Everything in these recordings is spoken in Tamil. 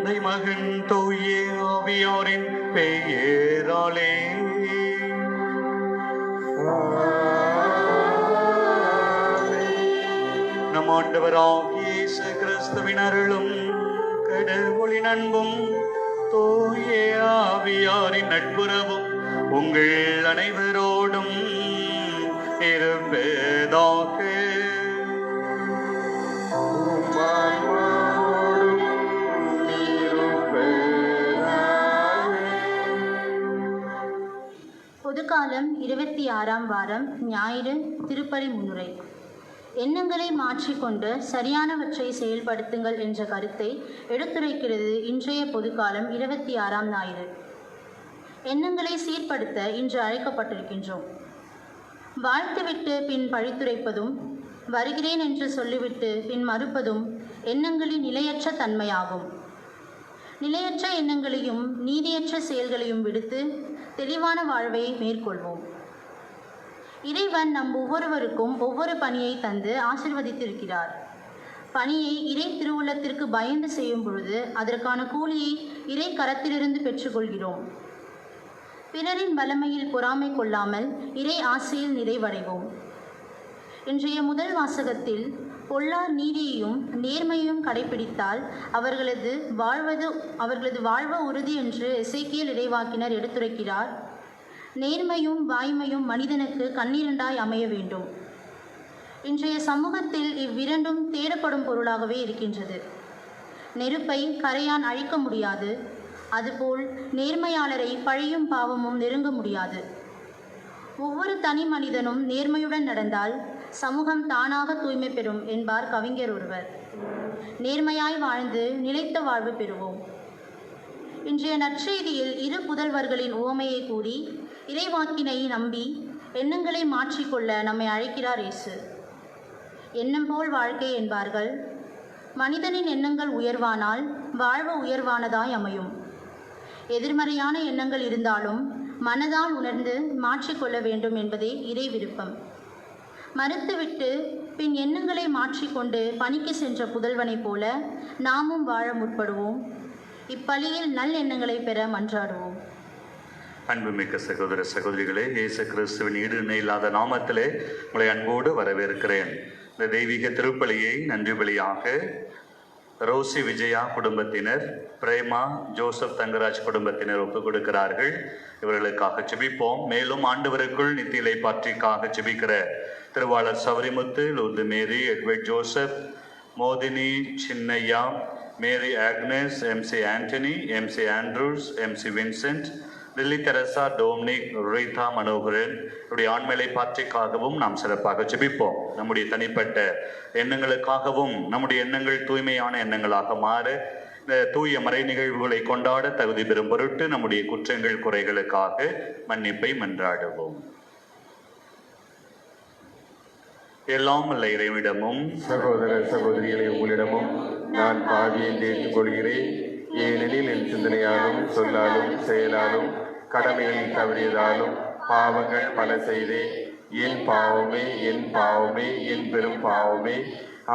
தந்தை மகன் தூய ஆவியாரின் பெயராலே நம் ஆண்டவராகிய இயேசு கிறிஸ்துவின் அருளும் கடவுளின் அன்பும் தூய ஆவியாரின் நட்புறவும் உங்கள் அனைவரோடும் இருப்பதாக. பொதுக்காலம் 26ஆம் வாரம் ஞாயிறு. திருப்பலி முன்னுரை. எண்ணங்களை மாற்றிக்கொண்டு சரியானவற்றை செயல்படுத்துங்கள் என்ற கருத்தை எடுத்துரைக்கிறது இன்றைய பொதுக்காலம் 26ஆம் ஞாயிறு. எண்ணங்களை சீர்படுத்த இன்று அழைக்கப்பட்டிருக்கின்றோம். வாழ்த்துவிட்டு பின் பழித்துரைப்பதும், வருகிறேன் என்று சொல்லிவிட்டு பின் மறுப்பதும் எண்ணங்களின் நிலையற்ற தன்மையாகும். நிலையற்ற எண்ணங்களையும் நீதியற்ற செயல்களையும் விடுத்து தெளிவான வாழ்வை மேற்கொள்வோம். இறைவன் நம் ஒவ்வொருவருக்கும் ஒவ்வொரு பணியை தந்து ஆசீர்வதித்திருக்கிறார். பணியை இறை திருவுள்ளத்திற்கு பயந்து செய்யும் பொழுது அதற்கான கூலியை இறை கரத்திலிருந்து பெற்றுக்கொள்கிறோம். பிறரின் வல்லமையில் பொறாமை கொள்ளாமல் இறை ஆசையில் நிறைவடைவோம். இன்றைய முதல் வாசகத்தில் பொல்லார் நீதியையும் நேர்மையையும் கடைபிடித்தால் அவர்களது வாழ்வு உறுதி என்று எசேக்கியேல் இறைவாக்கினர் எடுத்துரைக்கிறார். நேர்மையும் வாய்மையும் மனிதனுக்கு கண்ணிரண்டாய் அமைய வேண்டும். இன்றைய சமூகத்தில் இவ்விரண்டும் தேடப்படும் பொருளாகவே இருக்கின்றது. நெருப்பை கரையான் அழிக்க முடியாது, அதுபோல் நேர்மையாளரை பழியும் பாவமும் நெருங்க முடியாது. ஒவ்வொரு தனி மனிதனும் நேர்மையுடன் நடந்தால் சமூகம் தானாக தூய்மை பெறும் என்பார் கவிஞர் ஒருவர். நேர்மையாய் வாழ்ந்து நிலைத்த வாழ்வு பெறுவோம். இன்றைய நற்செய்தியில் இரு புதல்வர்களின் உவமையை கூறி இறைவாக்கினை நம்பி எண்ணங்களை மாற்றிக்கொள்ள நம்மை அழைக்கிறார் இயேசு. எண்ணம் போல் வாழ்க்கை என்பார்கள். மனிதனின் எண்ணங்கள் உயர்வானால் வாழ்வு உயர்வானதாய் அமையும். எதிர்மறையான எண்ணங்கள் இருந்தாலும் மனதால் உணர்ந்து மாற்றிக்கொள்ள வேண்டும் என்பதே இறை விருப்பம். மறுத்துவிட்டு பின் எண்ணங்களை மாற்றிக்கொண்டு பணிக்கு சென்ற புதல்வனைப் போல நாமும் வாழ முற்படுவோம். இப்பலியில் நல் எண்ணங்களை பெற மன்றாடுவோம். அன்புமிக்க சகோதர சகோதரிகளே, இயேசு கிறிஸ்துவின் ஈடு இணையில்லாத நாமத்திலே உங்களை அன்போடு வரவேற்கிறேன். இந்த தெய்வீக திருப்பலியை நன்றி பலியாக ரோசி விஜயா குடும்பத்தினர், பிரேமா ஜோசப் தங்கராஜ் குடும்பத்தினர் ஒப்புக் கொடுக்கிறார்கள். இவர்களுக்காக ஜெபிப்போம். மேலும் ஆண்டவருக்குள் நித்தியிலை பற்றிக்காக ஜெபிக்கிற திருவாளர் Savarimuthu, Lourdu Mary, Edward Joseph, Mothini Chinnaiya, Mary Agnes, MC Antony, MC Andrews, MC Vincent, Lily Teresa, Dominic, Rita Manoharan இப்படி ஆண்மையை பற்றிக்காகவும் நாம் சிறப்பாக ஜெபிப்போம். நம்முடைய தனிப்பட்ட எண்ணங்களுக்காகவும் நம்முடைய எண்ணங்கள் தூய்மையான எண்ணங்களாக மாற இந்த தூய மறை நிகழ்வுகளை கொண்டாட தகுதி பெறும் பொருட்டு நம்முடைய குற்றங்கள் குறைகளுக்காக மன்னிப்பை மன்றாடுவோம். எல்லாம் அல்ல இறைவனிடமும் சகோதர சகோதரிகளை உங்களிடமும் நான் பாவியை ஏற்றுக்கொள்கிறேன். ஏனெனில் என் சிந்தனையாலும் சொல்லாலும் செயலாலும் கடமைகளில் தவறியதாலும் பாவங்கள் பல செய்தேன். என் பாவமே என் பாவமே என் பெரும் பாவமே.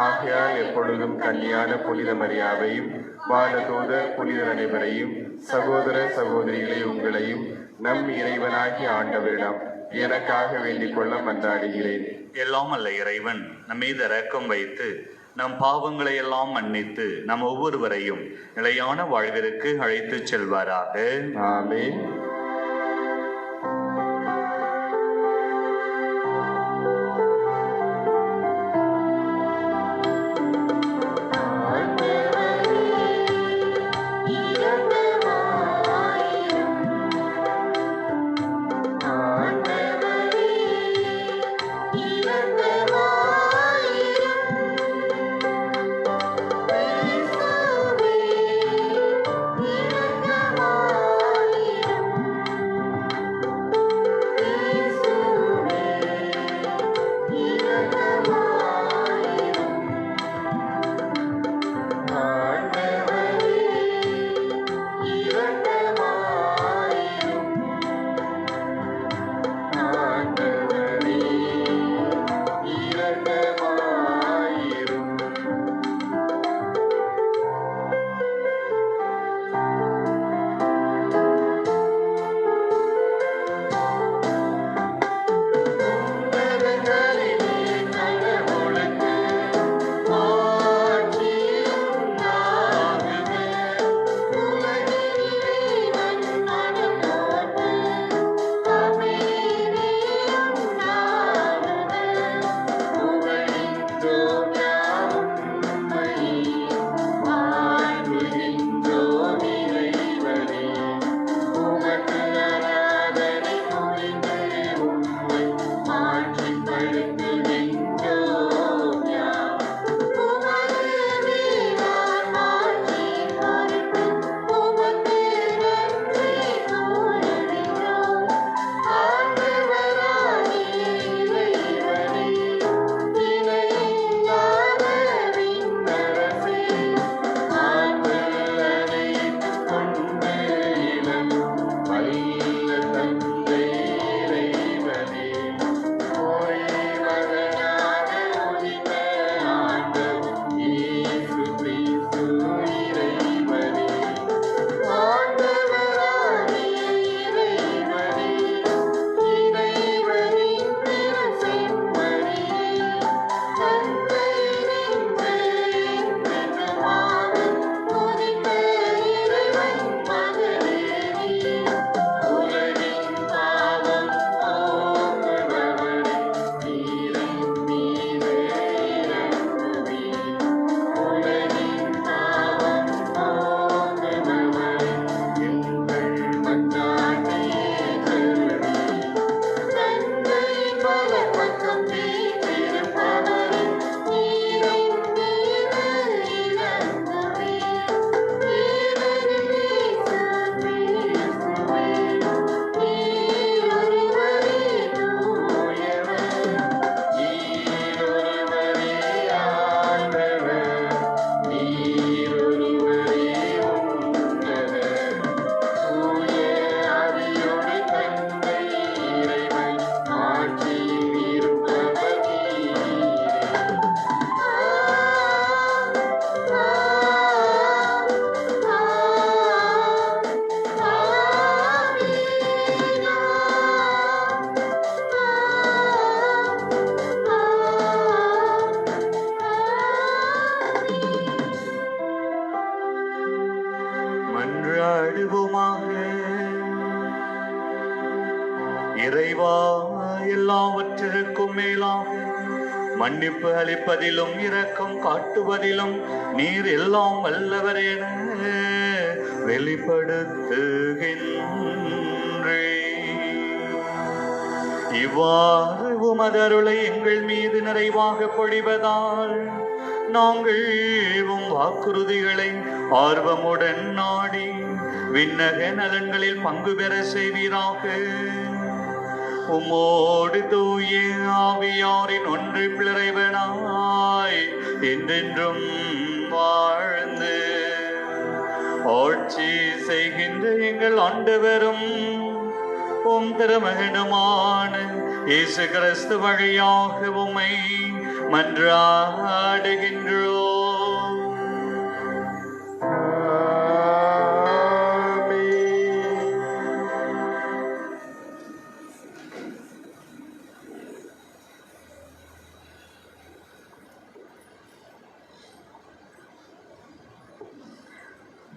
ஆகையால் எப்பொழுதும் கன்னியான புனித மரியாவையும் வானதூதர் புனிதர் அனைவரையும் சகோதர சகோதரிகளை உங்களையும் நம் இறைவனாகி ஆண்டவரிடம் எனக்காக வேண்டிக் கொள்ள மன்றாடுகிறேன். எல்லாம் அல்ல இறைவன் நம் மீது இரக்கம் வைத்து நம் பாவங்களை எல்லாம் மன்னித்து நம் ஒவ்வொருவரையும் நிலையான வாழ்விற்கு அழைத்து செல்வாராக. ஆமென். இறைவா, எல்லாவற்றிற்கும் மேலாக மன்னிப்பு அளிப்பதிலும் இரக்கம் காட்டுவதிலும் நீர் எல்லாம் வல்லவர் என வெளிப்படுத்துகின்றே. இவ்வாறு உமது அருளை எங்கள் மீது நிறைவாக பொழிவதால் நாங்கள் உம் வாக்குறுதிகளை ஆர்வமுடன் நாடி விண்ணக நலன்களில் பங்கு பெற செய்வீராக. உம்மோடு தூய ஆவியாரின் ஒன்று பிளறைவனாய் என்றென்றும் வாழ்ந்து ஆட்சி செய்கின்ற எங்கள் ஆண்டவரும் உம் திருமகனுமான இயேசு கிறிஸ்து வழியாக உம்மை மன்றாடுகின்றோம்.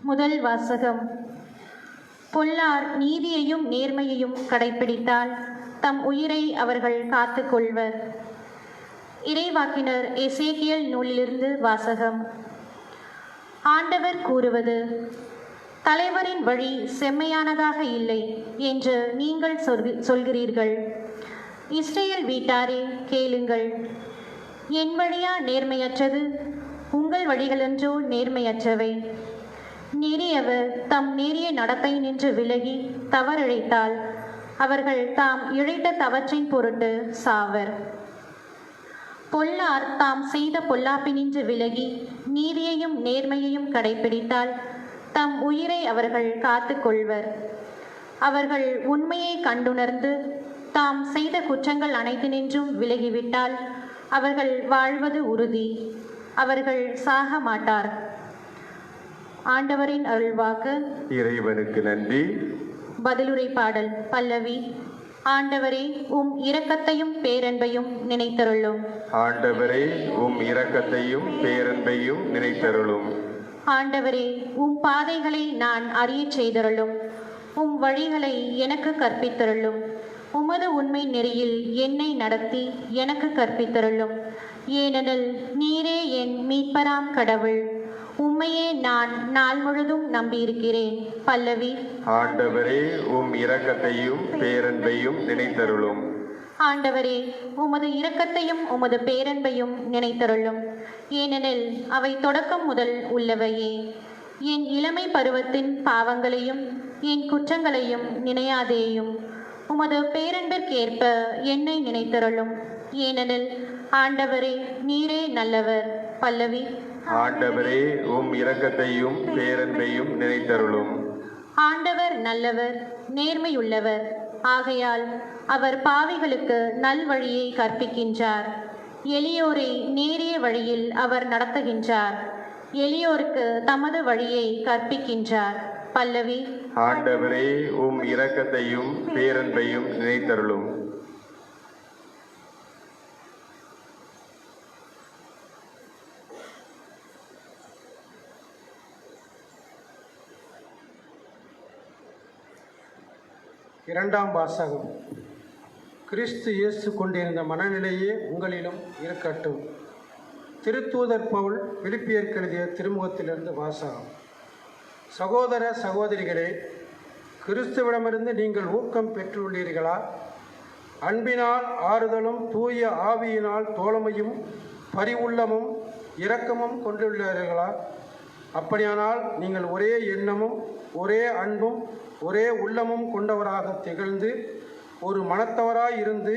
முதல் வாசகம். பொல்லார் நீதியையும் நேர்மையையும் கடைப்பிடித்தால் தம் உயிரை அவர்கள் காத்துக் கொள்வர். இறைவாக்கினர் எசேக்கியேல் நூலிலிருந்து வாசகம். ஆண்டவர் கூறுவது: தலைவரின் வழி செம்மையானதாக இல்லை என்று நீங்கள் சொல்கிறீர்கள். இஸ்ரேல் வீட்டாரே, கேளுங்கள். என் வழியா நேர்மையற்றது? உங்கள் வழிகளென்றோ நேர்மையற்றவை. நெறியவர் தம் நேரிய நடத்தை நின்று விலகி தவறிழைத்தால் அவர்கள் தாம் இழைத்த தவற்றின் பொருட்டு சாவர். பொல்லார் தாம் செய்த பொல்லாப்பினின்று விலகி நீதியையும் நேர்மையையும் கடைப்பிடித்தால் தம் உயிரை அவர்கள் காத்து கொள்வர். அவர்கள் உண்மையை கண்டுணர்ந்து தாம் செய்த குற்றங்கள் அனைத்தினின்றும் விலகிவிட்டால் அவர்கள் வாழ்வது உறுதி. அவர்கள் சாக மாட்டார். ஆண்டவரின் அருள்வாக்கு. இறைவனுக்கு நன்றி. பதிலுரை பாடல் பல்லவி. ஆண்டவரே, உம் இரக்கத்தையும் பேரன்பையும் நினைத்தருளும். ஆண்டவரே, உம் இரக்கத்தையும் பேரன்பையும் நினைத்தருளும். ஆண்டவரே, உம் பாதைகளை நான் அறியச் செய்தருளும். உம் வழிகளை எனக்கு கற்பித்தருளும். உமது உண்மை நெறியில் என்னை நடத்தி எனக்கு கற்பித்தருளும். ஏனெனில் நீரே என் மீட்பராம் கடவுள். உம்மையே நான் நாள் முழுதும் நம்பியிருக்கிறேன். பல்லவி. ஆண்டவரே, உம் இரக்கத்தையும் பேரன்பையும் நினைத்தருளும். ஆண்டவரே, உமது இரக்கத்தையும் உமது பேரன்பையும் நினைத்தருளும். ஏனெனில் அவை தொடக்கம் முதல் உள்ளவையே. என் இளமை பருவத்தின் பாவங்களையும் என் குற்றங்களையும் நினையாதேயும். உமது பேரன்பிற்கேற்ப என்னை நினைத்தருளும். ஏனெனில் ஆண்டவரே, நீரே நல்லவர். பல்லவி. ஆண்டவரே, உம் இரக்கத்தையும் பேரன்பையும் நினைத்தருளும். ஆண்டவர் நல்லவர், நேர்மையுள்ளவர். ஆகையால் அவர் பாவிகளுக்கு நல்வழியை கற்பிக்கின்றார். எளியோரை நேரிய வழியில் அவர் நடத்துகின்றார். எளியோருக்கு தமது வழியை கற்பிக்கின்றார். பல்லவி. ஆண்டவரே, உம் இரக்கத்தையும் பேரன்பையும் நினைத்தருளும். இரண்டாம் வாசகம். கிறிஸ்து இயேசு கொண்டிருந்த மனநிலையே உங்களிலும் இருக்கட்டும். திருத்தூதர் பவுல் பிலிப்பியருக்கு எழுதிய திருமுகத்திலிருந்து வாசகம். சகோதர சகோதரிகளே, கிறிஸ்துவிடமிருந்து நீங்கள் ஊக்கம் பெற்றுள்ளீர்களா? அன்பினால் ஆறுதலும் தூய ஆவியினால் தோழமையும் பரிவுள்ளமும் இரக்கமும் கொண்டுள்ளீர்களா? அப்படியானால் நீங்கள் ஒரே எண்ணமும் ஒரே அன்பும் ஒரே உள்ளமும் கொண்டவராக திகழ்ந்து ஒரு மனத்தவராய் இருந்து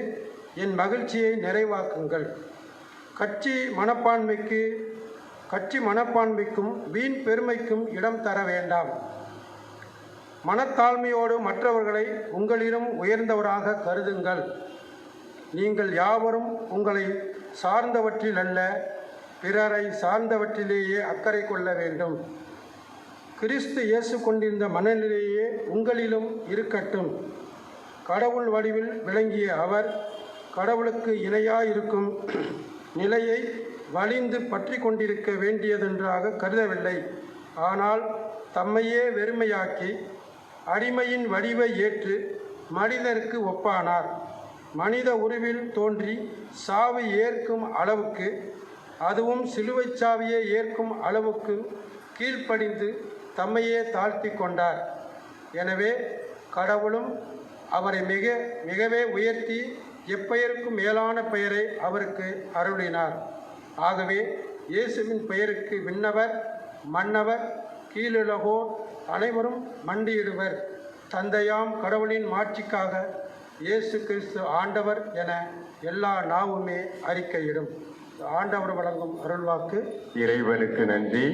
என் மகிழ்ச்சியை நிறைவாக்குங்கள். கட்சி மனப்பான்மைக்கும் வீண் பெருமைக்கும் இடம் தர வேண்டாம். மனத்தாழ்மையோடு மற்றவர்களை உங்களிடம் உயர்ந்தவராக கருதுங்கள். நீங்கள் யாவரும் உங்களை சார்ந்தவற்றில் அல்ல, பிறரை சார்ந்தவற்றிலேயே அக்கறை கொள்ள வேண்டும். கிறிஸ்து இயேசு கொண்டிருந்த மனநிலையே உங்களிலும் இருக்கட்டும். கடவுள் வடிவில் விளங்கிய அவர் கடவுளுக்கு இணையாயிருக்கும் நிலையை வலிந்து பற்றி கொண்டிருக்க வேண்டியதென்றாக கருதவில்லை. ஆனால் தம்மையே வெறுமையாக்கி அடிமையின் வடிவை ஏற்று மனிதருக்கு ஒப்பானார். மனித உருவில் தோன்றி சாவை ஏற்கும் அளவுக்கு, அதுவும் சிலுவைச் சாவியை ஏற்கும் அளவுக்கு கீழ்ப்படிந்து தம்மையே தாழ்த்தி கொண்டார். எனவே கடவுளும் அவரை மிகவே உயர்த்தி எப்பெயருக்கும் மேலான பெயரை அவருக்கு அருளினார். ஆகவே இயேசுவின் பெயருக்கு விண்ணவர், மன்னவர், கீழுலகோர் அனைவரும் மண்டியிடுவர். தந்தையாம் கடவுளின் மாட்சிக்காக இயேசு கிறிஸ்து ஆண்டவர் என எல்லா நாவுமே அறிக்கையிடும். ஆண்டவர் வழங்கும் அருள்வாக்கு. இறைவனுக்கு நன்றி.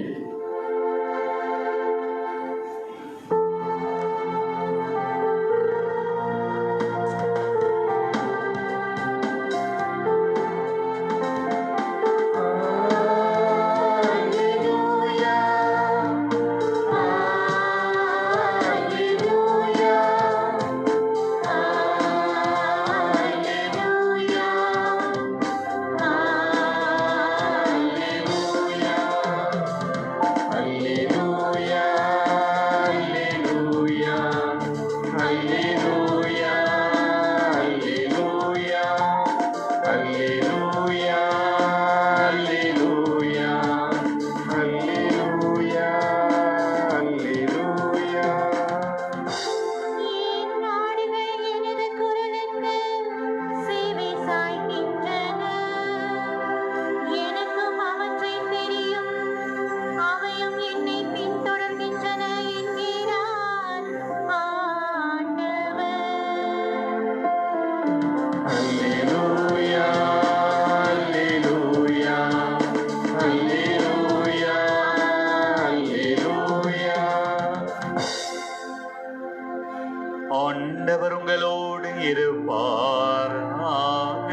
ஆண்டவர் உங்களோடு இருப்பாராக.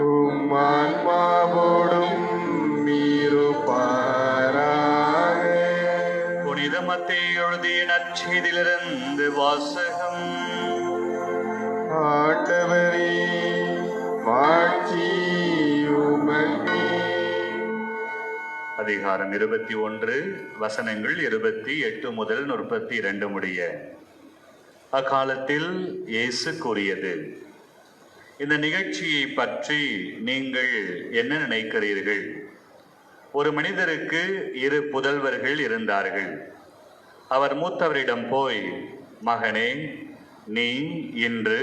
உம் ஆன்மாவோடும் இருப்பாராக. புனித மத்தேயு எழுதிய நற்செய்தியிலிருந்து வாசகம். ஆண்டவரே, மாட்சி உமக்கே. அதிகாரம் 21 வசனங்கள் 28 முதல் 32 முடிய. அக்காலத்தில் இயேசு கூறியது: இந்த நிகழ்ச்சியை பற்றி நீங்கள் என்ன நினைக்கிறீர்கள்? ஒரு மனிதருக்கு 2 புதல்வர்கள் இருந்தார்கள். அவர் மூத்தவரிடம் போய், மகனே, நீ இன்று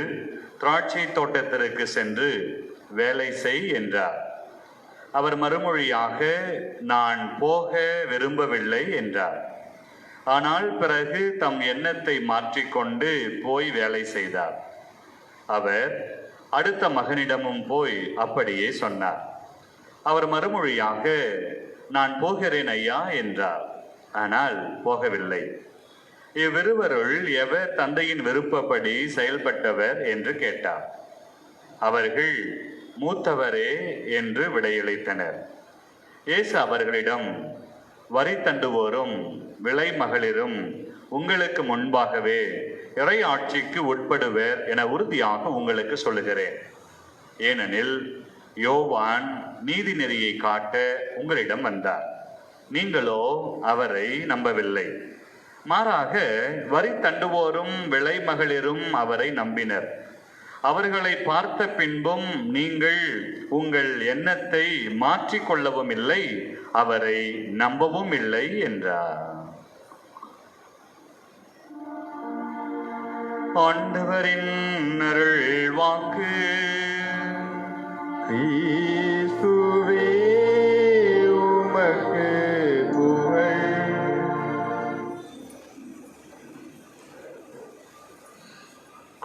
திராட்சை தோட்டத்திற்கு சென்று வேலை செய் என்றார். அவர் மறுமொழியாக, நான் போக விரும்பவில்லை என்றார். ஆனால் பிறகு தம் எண்ணத்தை மாற்றிக்கொண்டு போய் வேலை செய்தார். அவர் அடுத்த மகனிடமும் போய் அப்படியே சொன்னார். அவர் மறுமொழியாக, நான் போகிறேன் ஐயா என்றார். ஆனால் போகவில்லை. இவ்விருவருள் எவர் தந்தையின் விருப்பப்படி செயல்பட்டவர் என்று கேட்டார். அவர்கள், மூத்தவரே என்று விடையளித்தனர். இயேசு அவர்களிடம், வரி தண்டுவோரும் விலை மகளிரும் உங்களுக்கு முன்பாகவே இறை ஆட்சிக்கு உட்படுவர் என உறுதியாக உங்களுக்கு சொல்லுகிறேன். ஏனெனில் யோவான் நீதி நெறியை காட்ட உங்களிடம் வந்தார். நீங்களோ அவரை நம்பவில்லை. மாறாக வரி தண்டுவோரும் விலை மகளிரும் அவரை நம்பினர். அவர்களை பார்த்த பின்பும் நீங்கள் உங்கள் எண்ணத்தை மாற்றிக்கொள்ளவும் இல்லை, அவரை நம்பவும் இல்லை என்றார். ஆண்டவரின் அருள் வாக்கு. கிறிஸ்துவே, உமக்கு புகழ்.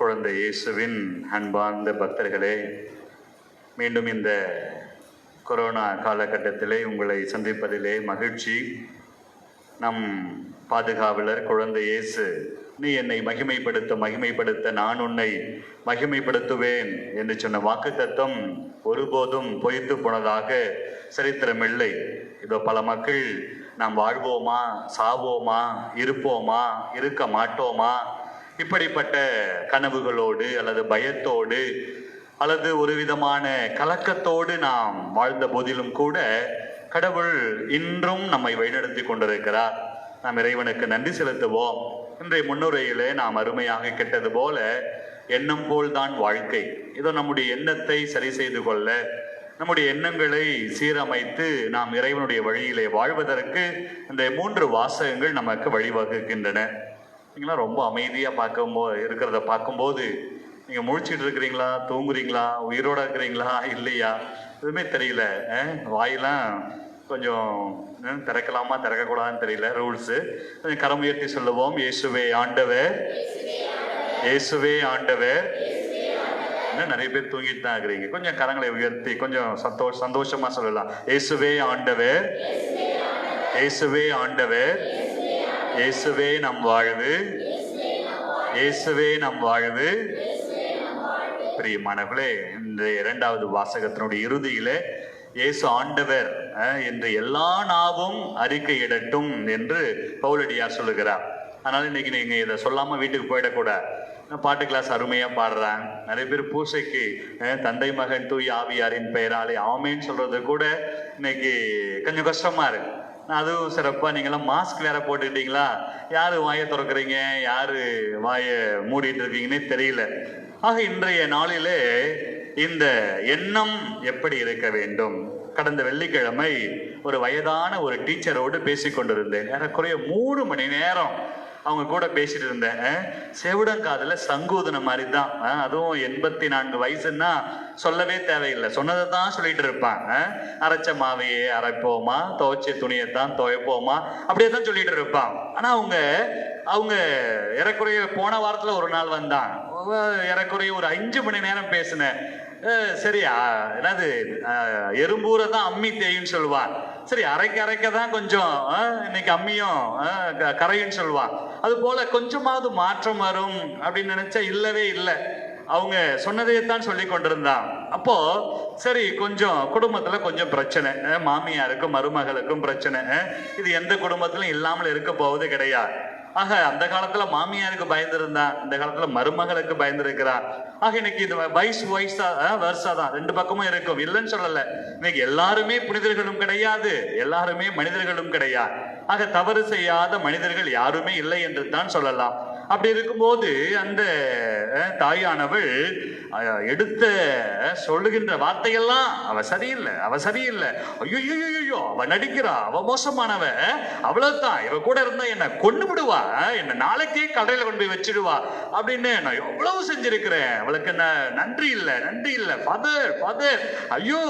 குழந்தை இயேசுவின் அன்பார்ந்த பக்தர்களே, மீண்டும் இந்த கொரோனா காலகட்டத்திலே உங்களை சந்திப்பதிலே மகிழ்ச்சி. நம் பாதுகாவலர் குழந்தை இயேசு, நீ என்னை மகிமைப்படுத்த நான் உன்னை மகிமைப்படுத்துவேன் என்று சொன்ன வாக்குத்தத்தம் ஒருபோதும் பொய்த்து போனதாக சரித்திரமில்லை. இதோ பல மக்கள் நாம் வாழ்வோமா, சாவோமா, இருப்போமா, இருக்க மாட்டோமா, இப்படிப்பட்ட கனவுகளோடு அல்லது பயத்தோடு அல்லது ஒரு விதமான கலக்கத்தோடு நாம் வாழ்ந்த போதிலும் கூட கடவுள் இன்றும் நம்மை வழிநடத்தி கொண்டிருக்கிறார். நாம் இறைவனுக்கு நன்றி செலுத்துவோம். இன்றைய முன்னுரையிலே நாம் அருமையாக கேட்டது போல எண்ணம் போல்தான் வாழ்க்கை. இதோ நம்முடைய எண்ணத்தை சரி செய்து கொள்ள, நம்முடைய எண்ணங்களை சீரமைத்து நாம் இறைவனுடைய வழியிலே வாழ்வதற்கு இந்த 3 வாசகங்கள் நமக்கு வழிவகுக்கின்றன. நீங்களா ரொம்ப அமைதியா இருக்கிறத பார்க்கும்போது நீங்க முழிச்சிட்டு இருக்கிறீங்களா, தூங்குறீங்களா, உயிரோட இருக்கிறீங்களா இல்லையா எதுவுமே தெரியல. வாயெல்லாம் கொஞ்சம் திறக்கலாமா திறக்கக்கூடாதுன்னு தெரியல. ரூல்ஸ் கொஞ்சம் கரம் உயர்த்தி சொல்லுவோம். இயேசுவே ஆண்டவர், இயேசுவே ஆண்டவர். நிறைய பேர் தூங்கிட்டு தான் இருக்கிறீங்க. கொஞ்சம் கரங்களை உயர்த்தி கொஞ்சம் சந்தோஷமா சொல்லலாம். இயேசுவே ஆண்டவர், இயேசுவே ஆண்டவர், இயேசுவே நம் வாழ்வு, இயேசுவே நம் வாழ்வு. பிரியமானவர்களே, இந்த 2வது வாசகத்தினுடைய இறுதியிலே இயேசு ஆண்டவர் என்று எல்லா நாவும் அறிக்கையிடட்டும் என்று பவுலடியார் சொல்லுகிறார். அதனால இன்னைக்கு நீங்க இதை சொல்லாம வீட்டுக்கு போயிடக்கூடாது. பாட்டு கிளாஸ் அருமையா பாடுறாங்க. நிறைய பேர் பூசைக்கு தந்தை மகன் தூய் ஆவியாரின் பெயராலே ஆமேன்னு சொல்றது கூட இன்னைக்கு கொஞ்சம் கஷ்டமா இருக்கு. அதுவும் சிறப்பா நீங்களாம் மாஸ்க் வேற போட்டுக்கிட்டீங்களா, யாரு வாயை திறக்கிறீங்க, யாரு வாயை மூடிட்டு இருக்கீங்கன்னே தெரியல. ஆக இன்றைய நாளிலே இந்த எண்ணம் எப்படி இருக்க வேண்டும். கடந்த வெள்ளிக்கிழமை ஒரு வயதான ஒரு டீச்சரோடு பேசி கொண்டிருந்தேன். ஏறக்குறைய 3 மணி நேரம் அவங்க கூட பேசிட்டு இருந்தேன். செவிடங்காதுல சங்கூதன மாதிரி தான். அதுவும் 84 வயசுன்னா சொல்லவே தேவையில்லை, சொன்னதை தான் சொல்லிட்டு இருப்பாங்க. அரைச்ச மாவையே அரைப்போமா, துவைச்ச துணியைத்தான் துவைப்போமா, அப்படியே தான் சொல்லிட்டு இருப்பாங்க. ஆனா அவங்க ஏறக்குறைய போன வாரத்துல ஒரு நாள் வந்தாங்க. ஏறக்குறைய ஒரு 5 மணி நேரம் பேசினேன். சரியா, என்னது எறும்பூரை தான் அம்மி தேயுன்னு சொல்லுவான். சரி, அரைக்க தான் கொஞ்சம் இன்னைக்கு அம்மியும் கரையும் சொல்லுவான். அது போல கொஞ்சமாவது மாற்றம் வரும் அப்படின்னு நினைச்சா இல்லவே இல்லை. அவங்க சொன்னதையத்தான் சொல்லி கொண்டிருந்தான். அப்போ சரி, கொஞ்சம் குடும்பத்துல கொஞ்சம் பிரச்சனை, மாமியாருக்கும் மருமகளுக்கும் பிரச்சனை. இது எந்த குடும்பத்திலும் இல்லாமல் இருக்க போவது கிடையாது. ஆக அந்த காலத்துல மாமியாருக்கு பயந்துருந்தான், இந்த காலத்துல மருமகளுக்கு பயந்துருக்கிறான். ஆக இன்னைக்கு இது வருஷா தான், 2 பக்கமும் இருக்கும், இல்லைன்னு சொல்லல. இன்னைக்கு எல்லாருமே புனிதர்களும் கிடையாது, எல்லாருமே மனிதர்களும் கிடையாது. ஆக தவறு செய்யாத மனிதர்கள் யாருமே இல்லை என்று தான் சொல்லலாம். அப்படி இருக்கும்போது அந்த தாயானவள் எடுத்த சொல்லுகின்ற வார்த்தையெல்லாம் அவ சரியில்லை, அவ சரியில்லை, ஐயோ அவ நடிக்கிறா, அவ மோசமானவ, அவ்வளவுதான், இவ கூட இருந்தா என்ன கொண்டு விடுவா, என்ன நாளைக்கே கடையில கொண்டு போய் வச்சிடுவா அப்படின்னு நான் எவ்வளவு செஞ்சிருக்கிறேன். அவளுக்கு என்ன நன்றி இல்லை ஃபாதர். ஐயோ,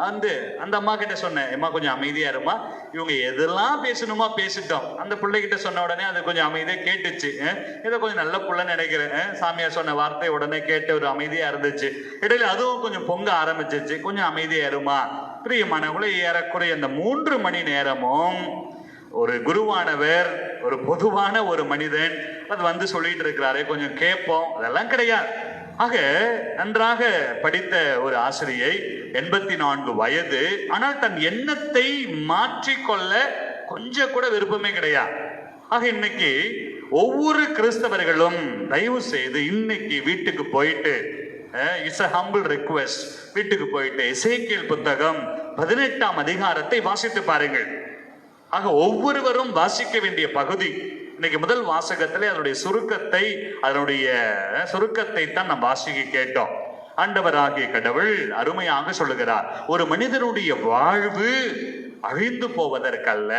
அந்த அம்மா கிட்ட சொன்னேன், அம்மா கொஞ்சம் அமைதியா இருமா, இவங்க எதெல்லாம் பேசணுமா பேசிட்டோம். அந்த பிள்ளைகிட்ட சொன்ன உடனே அது கொஞ்சம் அமைதியா கேட்டுச்சு. இதை கொஞ்சம் நல்ல புள்ளன்னு நினைக்கிறேன். சாமியார் சொன்ன வார்த்தை உடனே கேட்டு ஒரு அமைதியா இருந்துச்சு. இடையில அதுவும் கொஞ்சம் பொங்க ஆரம்பிச்சிச்சு, கொஞ்சம் அமைதியா இருமா. பிரியமானவர்களே, ஏறக்குறைய அந்த 3 மணி நேரமும் ஒரு குருவானவர், ஒரு பொதுவான ஒரு மனிதன் அது வந்து சொல்லிட்டு இருக்கிறாரே, கொஞ்சம் கேட்போம், அதெல்லாம் கிடையாது. ஆக நன்றாக படித்த ஒரு ஆசிரியை, 84 வயது, ஆனால் தன் எண்ணத்தை மாற்றிக்கொள்ள கொஞ்சம் கூட விருப்பமே கிடையாது. ஆக இன்னைக்கு ஒவ்வொரு கிறிஸ்தவர்களும் தயவு செய்து இன்னைக்கு வீட்டுக்கு போயிட்டு, இட்ஸ் a humble request, வீட்டுக்கு போயிட்டு எசேக்கியேல் புத்தகம் 18ஆம் அதிகாரத்தை வாசித்து பாருங்கள். ஆக ஒவ்வொருவரும் வாசிக்க வேண்டிய பகுதி. இன்னைக்கு முதல் வாசகத்திலே அதனுடைய சுருக்கத்தை தான் நாம் வாசிக்க கேட்டோம். ஆண்டவராகிய கடவுள் அருமையாக சொல்லுகிறார், ஒரு மனிதனுடைய வாழ்வு அழிந்து போவதற்கல்ல,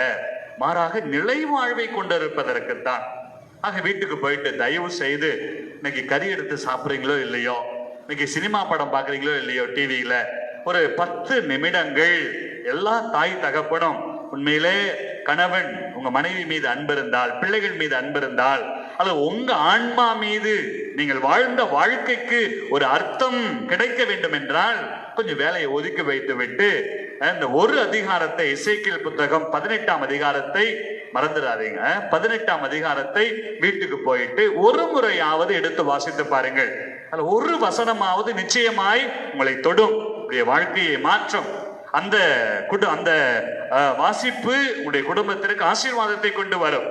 மாறாக நிலை வாழ்வை கொண்டிருப்பதற்குத்தான். ஆக வீட்டுக்கு போயிட்டு தயவு செய்து இன்னைக்கு கறி எடுத்து சாப்பிட்றீங்களோ இல்லையோ, இன்னைக்கு சினிமா படம் பார்க்குறீங்களோ இல்லையோ, டிவியில ஒரு 10 நிமிடங்கள் எல்லா தாய் தகப்பனும் உண்மையிலே கணவன் உங்க மனைவி மீது அன்பு இருந்தால், பிள்ளைகள் மீது அன்பு இருந்தால், அது உங்க ஆன்மா மீது நீங்கள் வாழ்ந்த வாழ்க்கைக்கு ஒரு அர்த்தம் கிடைக்க வேண்டும் என்றால் கொஞ்சம் வேலையை ஒதுக்கி வைத்து விட்டு இந்த ஒரு அதிகாரத்தை, எசேக்கியேல் புத்தகம் 18ஆம் அதிகாரத்தை மறந்துடாதீங்க. 18ஆம் அதிகாரத்தை வீட்டுக்கு போயிட்டு ஒரு முறையாவது எடுத்து வாசித்து பாருங்கள். அதுல ஒரு வசனமாவது நிச்சயமாய் உங்களை தொடும், உங்களுடைய வாழ்க்கையை மாற்றும். அந்த வாசிப்பு உங்களுடைய குடும்பத்திற்கு ஆசீர்வாதத்தை கொண்டு வரும்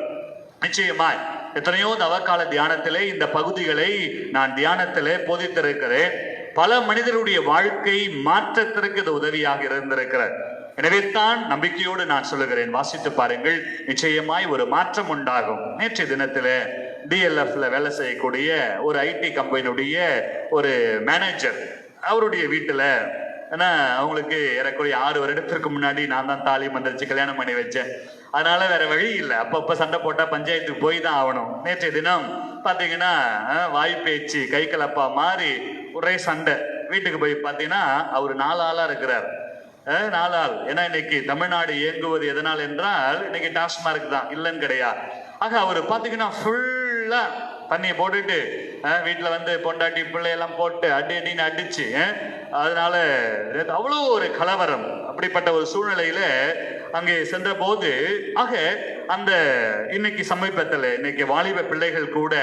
நிச்சயமாய். எத்தனையோ தவக்கால தியானத்திலே இந்த பகுதிகளை நான் தியானத்திலே போதித்திருக்கிறேன். பல மனிதருடைய வாழ்க்கை மாற்றத்திற்கு இது உதவியாக இருந்திருக்கிறது. எனவே தான் நம்பிக்கையோடு நான் சொல்லுகிறேன், வாசித்து பாருங்கள், நிச்சயமாய் ஒரு மாற்றம் உண்டாகும். நேற்றைய தினத்துல DLFல வேலை செய்யக்கூடிய ஒரு IT கம்பெனியுடைய ஒரு மேனேஜர், அவருடைய வீட்டுல, ஏன்னா அவங்களுக்கு ஏறக்குறைய 6 வருடத்திற்கு முன்னாடி நான் தான் தாலி மந்திரிச்சு கல்யாணம் பண்ணி வச்சேன். அதனால வேற வழி இல்லை, அப்பப்ப சண்டை போட்டா பஞ்சாயத்துக்கு போய் தான் ஆகணும். நேற்றைய தினம் பாத்தீங்கன்னா வாய் பேச்சு கை கலப்பா மாறி ஒரே சண்டை. வீட்டுக்கு போய் பாத்தீங்கன்னா அவர் 4 ஆளா இருக்கிறார். 4 ஆள். ஏன்னா இன்னைக்கு தமிழ்நாடு இயங்குவது எதனால் என்றால் இன்னைக்கு டாஸ்மார்க் தான், இல்லைன்னு கிடையாது. ஆக அவர் பாத்தீங்கன்னா ஃபுல்லா தண்ணியை போட்டுட்டு வீட்டுல வந்து பொண்டாட்டி பிள்ளையெல்லாம் போட்டு அடின்னு அடிச்சு, அதனால அவ்வளோ ஒரு கலவரம். அப்படிப்பட்ட ஒரு சூழ்நிலையில அங்கே சென்ற போது, ஆக அந்த இன்னைக்கு சமீபத்துல இன்னைக்கு வாலிப பிள்ளைகள் கூட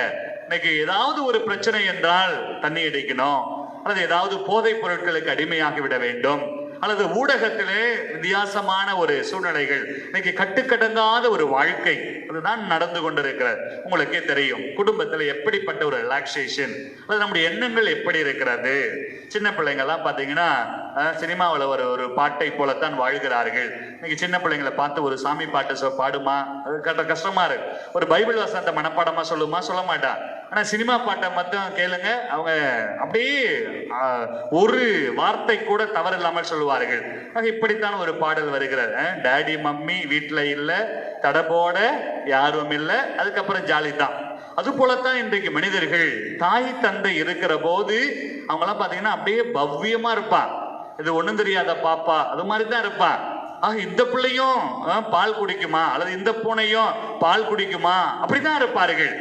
இன்னைக்கு ஏதாவது ஒரு பிரச்சனை என்றால் தண்ணி அடிக்கணும், அல்லது ஏதாவது போதைப் பொருட்களுக்கு அடிமையாகி விட வேண்டும், அல்லது ஊடகத்திலே வித்தியாசமான ஒரு சூழ்நிலைகள், இன்னைக்கு கட்டுக்கடங்காத ஒரு வாழ்க்கை அதுதான் நடந்து கொண்டிருக்கிறது. உங்களுக்கே தெரியும் குடும்பத்துல எப்படிப்பட்ட ஒரு ரிலாக்ஸேஷன், அது நம்முடைய எண்ணங்கள் எப்படி இருக்கிறது. சின்ன பிள்ளைங்கள்லாம் பாத்தீங்கன்னா சினிமாவில் ஒரு பாட்டை போலத்தான் வாழ்கிறார்கள். இன்னைக்கு சின்ன பிள்ளைங்களை பார்த்து ஒரு சாமி பாட்டு பாடுமா, அது கஷ்டமா இருக்கு. ஒரு பைபிள் வசனத்தை மனப்பாடமா சொல்லுமா, சொல்ல மாட்டான். ஆனா சினிமா பாட்டை மட்டும் கேளுங்க, அவங்க அப்படியே ஒரு வார்த்தை கூட தவறு இல்லாமல் சொல்லுவார்கள். இப்படித்தான் ஒரு பாடல் வருகிறது. டாடி மம்மி வீட்டுல இல்ல, தடபோட யாரும் இல்லை, அதுக்கப்புறம் ஜாலி தான். அது போலத்தான் இன்றைக்கு மனிதர்கள் தாய் தந்தை இருக்கிற போது அவங்கெல்லாம் பாத்தீங்கன்னா அப்படியே பவ்யமா இருப்பான். இது ஒண்ணும் தெரியாத பாப்பா, அது மாதிரிதான் இருப்பான். ஆக இந்த பிள்ளையும் பால் குடிக்குமா, அல்லது இந்த பூனையும் பால் குடிக்குமா, அப்படிதான் இருப்பார்கள்.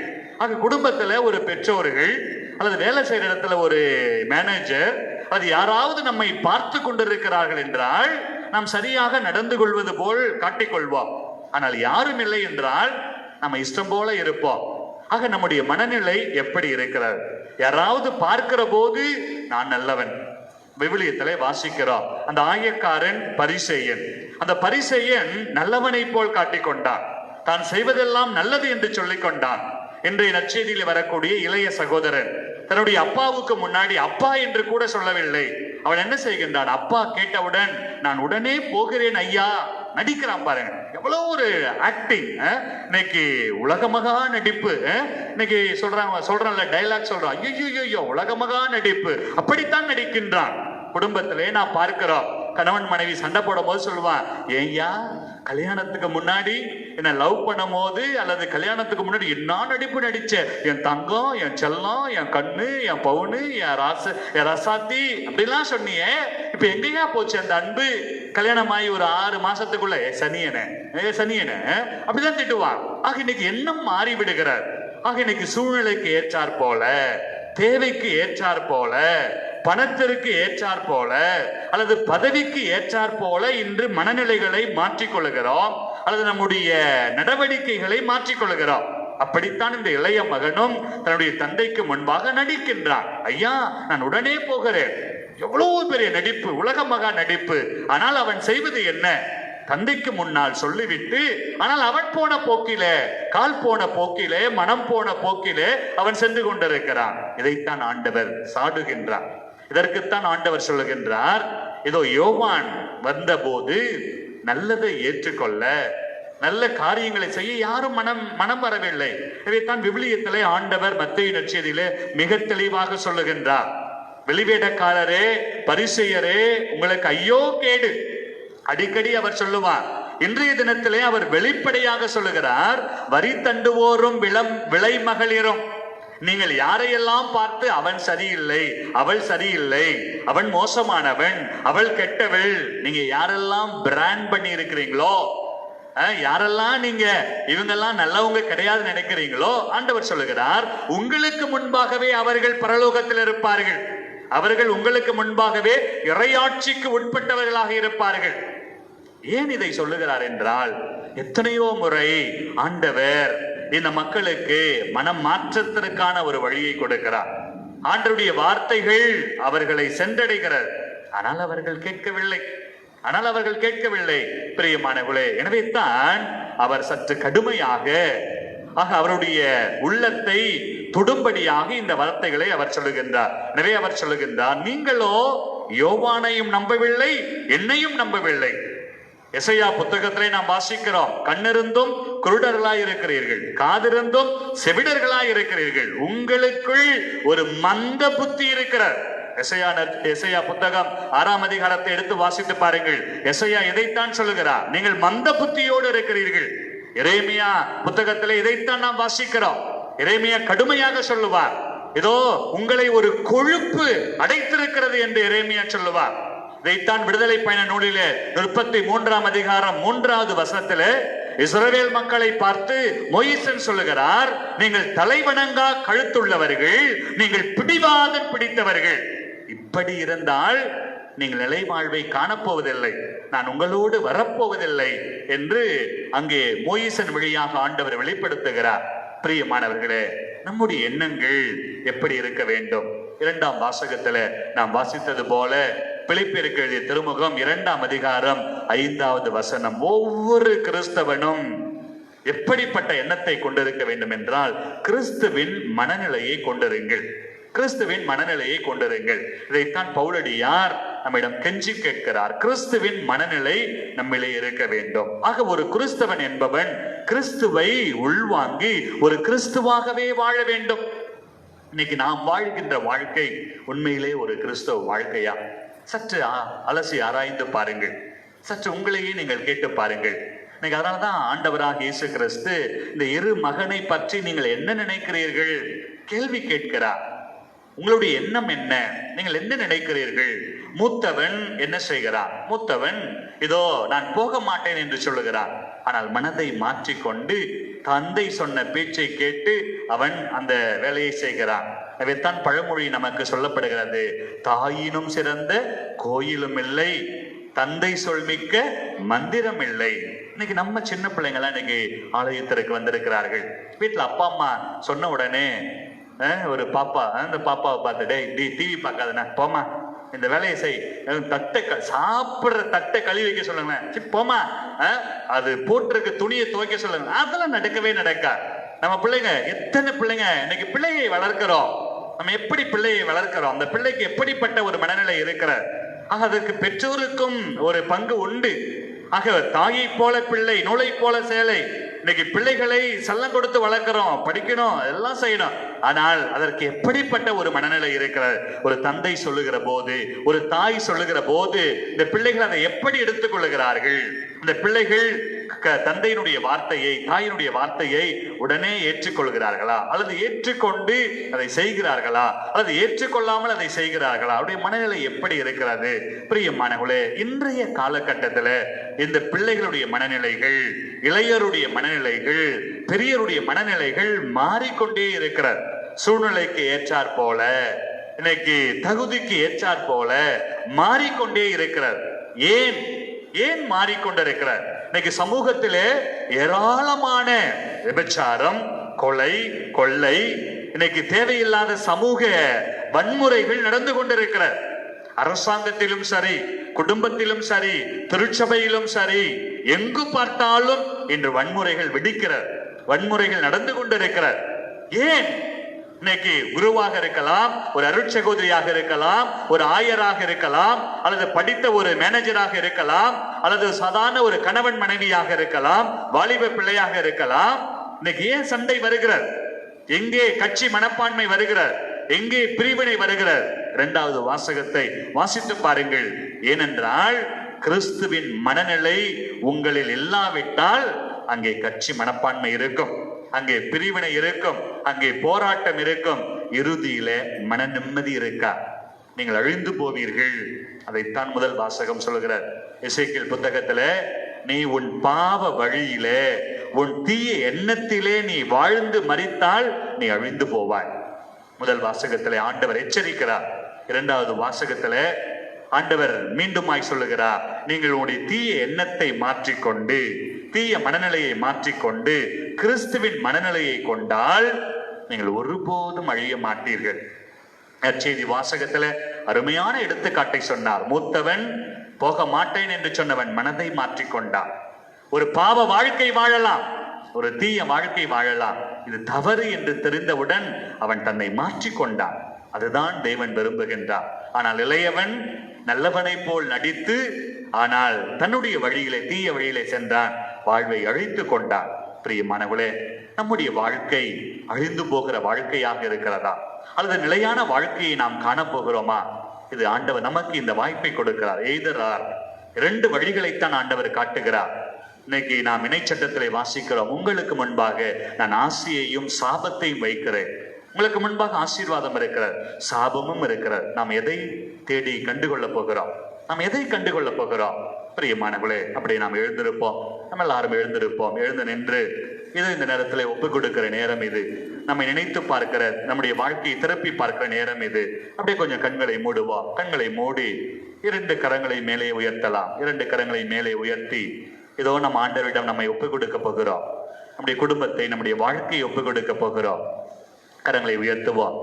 ஆக குடும்பத்துல ஒரு பெற்றோர்கள் அல்லது வேலை செய்யற இடத்துல ஒரு மேனேஜர், அது யாராவது நம்மை பார்த்து கொண்டிருக்கிறார்கள் என்றால் நாம் சரியாக நடந்து கொள்வது போல் காட்டிக்கொள்வோம். ஆனால் யாரும் இல்லை என்றால் நம்ம இஷ்டம் போல இருப்போம். ஆக நம்முடைய மனநிலை எப்படி இருக்கிறது? யாராவது பார்க்கிற போது நான் நல்லவன். விவிலியத்திலே வாசிக்கிறோம், அந்த ஆயக்காரன் பரிசேயன், அந்த பரிசேயன் நல்லவனை போல் காட்டிக்கொண்டான், தான் செய்வதெல்லாம் நல்லது என்று சொல்லிக் கொண்டான். இன்றைய நற்செய்தியில் வரக்கூடிய இளைய சகோதரன் தன்னுடைய அப்பாவுக்கு முன்னாடி அப்பா என்று கூட சொல்லவில்லை. அவன் என்ன செய்கின்றான்? அப்பா கேட்டவுடன் நான் உடனே போகிறேன் ஐயா, நடிக்கிறான். பாருங்க எவ்வளவு ஒரு ஆக்டிங். இன்னைக்கு உலகமகா நடிப்பு. இன்னைக்கு சொல்றான்ல டைலாக் சொல்றான், ஐயோ உலகமகா நடிப்பு. அப்படித்தான் நடிக்கின்றான். குடும்பத்திலே நான் பார்க்கிறோம், கணவன் மனைவி சண்டை போடும் போது சொல்லுவான், ஏய்யா கல்யாணத்துக்கு முன்னாடி என்ன லவ் பண்ணும் போது அல்லது கல்யாணத்துக்கு முன்னாடி என்ன நடிப்பு நடிச்ச, என் தங்கம், என் செல்லம், என் கண்ணு, என் பவுனு, என் ரசாத்தி அப்படிலாம் சொன்னியே, இப்ப எங்கேயா போச்சு அந்த அன்பு? கல்யாணமாயி ஒரு 6 மாசத்துக்குள்ள சனியன அப்படிதான் திட்டுவான். ஆக இன்னைக்கு எண்ணம் மாறி விடுகிறார். ஆக இன்னைக்கு சூழ்நிலைக்கு ஏற்றாற் போல, தேவைக்கு ஏற்றாற் போல, பணத்திற்கு ஏற்றாற் போல அல்லது பதவிக்கு ஏற்றாற் போல இன்று மனநிலைகளை மாற்றிக்கொள்கிறோம், அல்லது நம்முடைய நடவடிக்கைகளை மாற்றிக்கொள்கிறோம். அப்படித்தான் இந்த இளைய மகனும் தன்னுடைய தந்தைக்கு முன்பாக நடிக்கின்றான். ஐயா நான் உடனே போகிறேன். எவ்வளவு பெரிய நடிப்பு, உலக மகா நடிப்பு. ஆனால் அவன் செய்வது என்ன? தந்தைக்கு முன்னால் சொல்லிவிட்டு, ஆனால் அவன் போன போக்கிலே, கால் போன போக்கிலே, மனம் போன போக்கிலே அவன் சென்று கொண்டிருக்கிறான். இதைத்தான் ஆண்டவர் சாடுகின்றார். இதற்குத்தான் ஆண்டவர் சொல்லுகின்றார், இதோ யோவான் வந்தபோது நல்லதை ஏற்றுக்கொள்ள, நல்ல காரியங்களை செய்ய யாரும் மனம் வரவில்லை. இதைத்தான் விவிலியத்திலே ஆண்டவர் மத்தேயு நற்செய்தியிலே மிக தெளிவாக சொல்லுகின்றார். வெளிவேடக்காரரே, பரிசேயரே, உங்களுக்கு ஐயோ கேடு. அடிக்கடி அவர் சொல்லுவார். இன்றைய தினத்திலே அவர் வெளிப்படையாக சொல்லுகிறார், வரி தண்டுவோரும் விலை மகளிரும், நீங்கள் யாரையெல்லாம் பார்த்து அவன் சரியில்லை, அவள் சரியில்லை, அவன் மோசமானவன், அவள் கெட்டவள், நீங்க யாரெல்லாம் பிராண்ட் பண்ணி இருக்கிறீங்களோ, யாரெல்லாம் நீங்க இவங்கெல்லாம் நல்லவங்க கிடையாது நினைக்கிறீங்களோ, ஆண்டவர் சொல்லுகிறார், உங்களுக்கு முன்பாகவே அவர்கள் பரலோகத்தில் இருப்பார்கள். அவர்கள் உங்களுக்கு முன்பாகவே இறையாட்சிக்கு உட்பட்டவர்களாக இருப்பார்கள். ஏன் இதை சொல்லுகிறார் என்றால், எத்தனையோ முறை ஆண்டவர் இந்த மக்களுக்கு மனம் மாற்றத்திற்கான ஒரு வழியை கொடுக்கிறார். ஆண்டவருடைய வார்த்தைகள் அவர்களை சென்றடைகிறது. ஆனால் அவர்கள் கேட்கவில்லை. பிரியமானவர்களே, எனவே தான் அவர் சற்று கடுமையாக, அவருடைய உள்ளத்தை தொடும்படியாக இந்த வார்த்தைகளை அவர் சொல்லுகின்றார். எனவே அவர் சொல்லுகின்றார், நீங்களோ யோவானையும் நம்பவில்லை, என்னையும் நம்பவில்லை. எசையா புத்தகத்திலே நாம் வாசிக்கிறோம், கண்ணிருந்தும் குருடர்களாய் இருக்கிறீர்கள், காதிருந்தும் செவிடர்களாய் இருக்கிறீர்கள், உங்களுக்குள் ஒரு மந்த புத்தி இருக்கிறார். எசையா புத்தகம் 6ஆம் அதிகாரத்தை எடுத்து வாசித்து பாருங்கள். எசையா இதைத்தான் சொல்லுகிறார், நீங்கள் மந்த புத்தியோடு இருக்கிறீர்கள். எரேமியா புத்தகத்திலே இதைத்தான் நாம் வாசிக்கிறோம். எரேமியா கடுமையாக சொல்லுவார், இதோ உங்களை ஒரு கொழுப்பு அடைத்திருக்கிறது என்று எரேமியா சொல்லுவார். இதைத்தான் விடுதலை பயண நூலிலே 33ஆம் அதிகாரம் 3வது வசனத்திலே இஸ்ரவேல் மக்களை பார்த்து மோயிசன் சொல்லுகிறார், நீங்கள் தலைவணங்கா கழுத்துள்ளவர்கள், நீங்கள் பிடிவாதம் பிடித்தவர்கள். இப்படி இருந்தால் நீங்கள் நிலை வாழ்வை காணப்போவதில்லை, நான் உங்களோடு வரப்போவதில்லை என்று அங்கே மோயிசன் வழியாக ஆண்டவர் வெளிப்படுத்துகிறார். பிரியமானவர்களே, நம்முடைய எண்ணங்கள் எப்படி இருக்க வேண்டும்? 2ஆம் வாசகத்துல நாம் வாசித்தது போல பிலிப்பியருக்கு எழுதிய திருமுகம் 2ஆம் அதிகாரம் 5வது வசனம், ஒவ்வொரு கிறிஸ்தவனும் எப்படிப்பட்ட எண்ணத்தை கொண்டிருக்க வேண்டும் என்றால், கிறிஸ்துவின் மனநிலையை கொண்டிருங்கள், கிறிஸ்துவின் மனநிலையை கொண்டிருங்கள். இதைத்தான் பவுலடியார் நம்மிடம் கெஞ்சி கேட்கிறார், கிறிஸ்துவின் மனநிலை நம்மிலே இருக்க வேண்டும். ஆக ஒரு கிறிஸ்தவன் என்பவன் கிறிஸ்துவை உள்வாங்கி ஒரு கிறிஸ்துவாகவே வாழ வேண்டும். இன்னைக்கு நாம் வாழ்கின்ற வாழ்க்கை உண்மையிலே ஒரு கிறிஸ்தவ வாழ்க்கையா? சற்று அலசி ஆராய்ந்து பாருங்கள், சற்று உங்களையே நீங்கள் கேட்டு பாருங்கள். இன்னைக்கு அதனாலதான் ஆண்டவராக இயேசு கிறிஸ்து இந்த இரு மகனை பற்றி நீங்கள் என்ன நினைக்கிறீர்கள் கேள்வி கேட்கிறார். உங்களுடைய எண்ணம் என்ன? நீங்கள் என்ன நினைக்கிறீர்கள்? மூத்தவன் என்ன செய்கிறான்? மூத்தவன் இதோ நான் போக மாட்டேன் என்று சொல்லுகிறான். ஆனால் மனதை மாற்றிக்கொண்டு தந்தை சொன்ன பேச்சை கேட்டு அவன் அந்த வேலையை செய்கிறான். அதைத்தான் பழமொழி நமக்கு சொல்லப்படுகிறது, தாயினும் சிறந்த கோயிலும் இல்லை, தந்தை சொல்மிக்க மந்திரம் இல்லை. இன்னைக்கு நம்ம சின்ன பிள்ளைங்களாம் இன்னைக்கு ஆலயத்திற்கு வந்திருக்கிறார்கள். வீட்டுல அப்பா அம்மா சொன்ன உடனே ஒரு பாப்பா அந்த பாப்பாவை பார்த்து, டேய் டிவி பார்க்காதுண்ணா, போமா இந்த வேலையை செய், சாப்பிடுற தட்டை கழுவி வைக்க சொல்லுங்க, போமா அது போட்டிருக்க துணியை துவைக்க சொல்லுங்க. அதெல்லாம் நடக்கவே நடக்கா. நம்ம பிள்ளைங்க, எத்தனை பிள்ளைங்க இன்னைக்கு பிள்ளையை வளர்க்கிறோம், நம்ம எப்படி பிள்ளையை வளர்க்கிறோம், அந்த பிள்ளைக்கு எப்படிப்பட்ட ஒரு மனநிலை இருக்கிற, ஆக அதற்கு பெற்றோருக்கும் ஒரு பங்கு உண்டு. ஆக தாயை போல பிள்ளை, நூலை போல சேலை. இன்னைக்கு பிள்ளைகளை செல்லம் கொடுத்து வளர்க்கிறோம், படிக்கணும், எல்லாம் செய்யணும். ஆனால் அதற்கு எப்படிப்பட்ட ஒரு மனநிலை இருக்கிறது? ஒரு தந்தை சொல்லுகிற போது, ஒரு தாய் சொல்லுகிற போது இந்த பிள்ளைகள் அதை எப்படி எடுத்துக் கொள்ளுகிறார்கள்? இந்த பிள்ளைகள் தந்தையினுடைய வார்த்தையை, தாயினுடைய வார்த்தையை உடனே ஏற்றுக்கொள்கிறார்களா, அல்லது ஏற்றுக்கொண்டு அதை செய்கிறார்களா, அல்லது ஏற்றுக்கொள்ளாமல் அதை செய்கிறார்களா? அவருடைய மனநிலை எப்படி இருக்கிறது? பிரியமானவர்களே, இன்றைய காலகட்டத்தில் இந்த பிள்ளைகளுடைய மனநிலைகள், இளையருடைய மனநிலைகள், பெரியருடைய மனநிலைகள் மாறிக்கொண்டே இருக்கிறது. சூழ்நிலைக்கு ஏற்றாற் போல, இன்னைக்கு தகுதிக்கு ஏற்றாற் போல மாறிக்கொண்டே இருக்கிறது. ஏன் மாறிக்கொண்டிருக்கிறார்? இன்னைக்கு சமூகத்திலே ஏராளமான விபச்சாரம், கொலை, கொள்ளை, இன்னைக்கு தேவையில்லாத சமூக வன்முறைகள் நடந்து கொண்டிருக்கிறார். அரசாங்கத்திலும் சரி, குடும்பத்திலும் சரி, திருச்சபையிலும் சரி, எங்கு பார்த்தாலும் இன்று வன்முறைகள் வெடிக்கிறார், வன்முறைகள் நடந்து கொண்டிருக்கிறார். ஏன்? இன்னைக்கு குருவாக இருக்கலாம், ஒரு அருட்சகோதரியாக இருக்கலாம், ஒரு ஆயராக இருக்கலாம், அல்லது படித்த ஒரு மேனேஜராக இருக்கலாம், அல்லது சாதாரண ஒரு கணவன் மனைவியாக இருக்கலாம், வாலிப பிள்ளையாக இருக்கலாம். இன்னைக்கு ஏன் சண்டை வருகிறார்? எங்கே கட்சி மனப்பான்மை வருகிறார்? எங்கே பிரிவினை வருகிறார்? 2வது வாசகத்தை வாசித்து பாருங்கள். ஏனென்றால் கிறிஸ்துவின் மனநிலை உங்களில் இல்லாவிட்டால் அங்கே கட்சி மனப்பான்மை இருக்கும், அங்கே பிரிவினை இருக்கும், அங்கே போராட்டம் இருக்கும், இறுதியில மன நிம்மதி இருக்கா, நீங்கள் அழிந்து போவீர்கள். அதைத்தான் முதல் வாசகம் சொல்லுகிறார். எசேக்கியேல் புத்தகத்துல, நீ உன் பாவ வழியிலே, உன் தீய எண்ணத்திலே நீ வாழ்ந்து மரித்தால் நீ அழிந்து போவாய். முதல் வாசகத்திலே ஆண்டவர் எச்சரிக்கிறார். 2வது வாசகத்திலே ஆண்டவர் மீண்டுமாய் சொல்லுகிறார், நீங்கள் உங்களுடைய தீய எண்ணத்தை மாற்றிக்கொண்டு, தீய மனநிலையை மாற்றிக்கொண்டு கிறிஸ்துவின் மனநிலையை கொண்டால் நீங்கள் ஒருபோதும் அழிய மாட்டீர்கள். நற்செய்தி வாசகத்துல அருமையான எடுத்துக்காட்டை சொன்னார். மூத்தவன் போக மாட்டேன் என்று சொன்னவன் மனதை மாற்றிக்கொண்டான். ஒரு பாவ வாழ்க்கை வாழலாம், ஒரு தீய வாழ்க்கை வாழலாம், இது தவறு என்று தெரிந்தவுடன் அவன் தன்னை மாற்றிக்கொண்டான். அதுதான் தேவன் விரும்புகின்றார். ஆனால் இளையவன் நல்லவனை போல் நடித்து ஆனால் தன்னுடைய வழியிலே, தீய வழியிலே சென்றான், வாழ்வை அழித்து கொண்டான். பிரியமானவர்களே, நம்முடைய வாழ்க்கை அழிந்து போகிற வாழ்க்கையாக இருக்கிறதா, அல்லது நிலையான வாழ்க்கையை நாம் காணப்போகிறோமா? இது ஆண்டவர் நமக்கு இந்த வாய்ப்பை கொடுக்கிறார். எய்தரார் 2 வழிகளைத்தான் ஆண்டவர் காட்டுகிறார். இன்னைக்கு நாம் இணைச்சட்டத்திலே வாசிக்கிறோம், உங்களுக்கு முன்பாக நான் ஆசியையும் சாபத்தையும் வைக்கிறேன். உங்களுக்கு முன்பாக ஆசீர்வாதம் இருக்கிறார், சாபமும் இருக்கிறார். நாம் எதை தேடி கண்டுகொள்ள போகிறோம்? நாம் எதை கண்டுகொள்ள போகிறோம்? பிரியமானவர்களே, அப்படி நாம் எழுந்திருப்போம். நம்ம எல்லாரும் எழுந்திருப்போம். எழுந்து நின்று இது இந்த நேரத்தில் ஒப்பு கொடுக்கிற நேரம் இது. நம்மை நினைத்து பார்க்கிற, நம்முடைய வாழ்க்கையை திருப்பி பார்க்கிற நேரம் இது. அப்படியே கொஞ்சம் கண்களை மூடுவோம். கண்களை மூடி 2 கரங்களை மேலே உயர்த்தலாம். 2 கரங்களை மேலே உயர்த்தி இதோ நம்ம ஆண்டவரிடம் நம்மை ஒப்பு கொடுக்க போகிறோம். நம்முடைய குடும்பத்தை, நம்முடைய வாழ்க்கையை ஒப்பு கொடுக்க போகிறோம். கரங்களை உயர்த்துவோம்.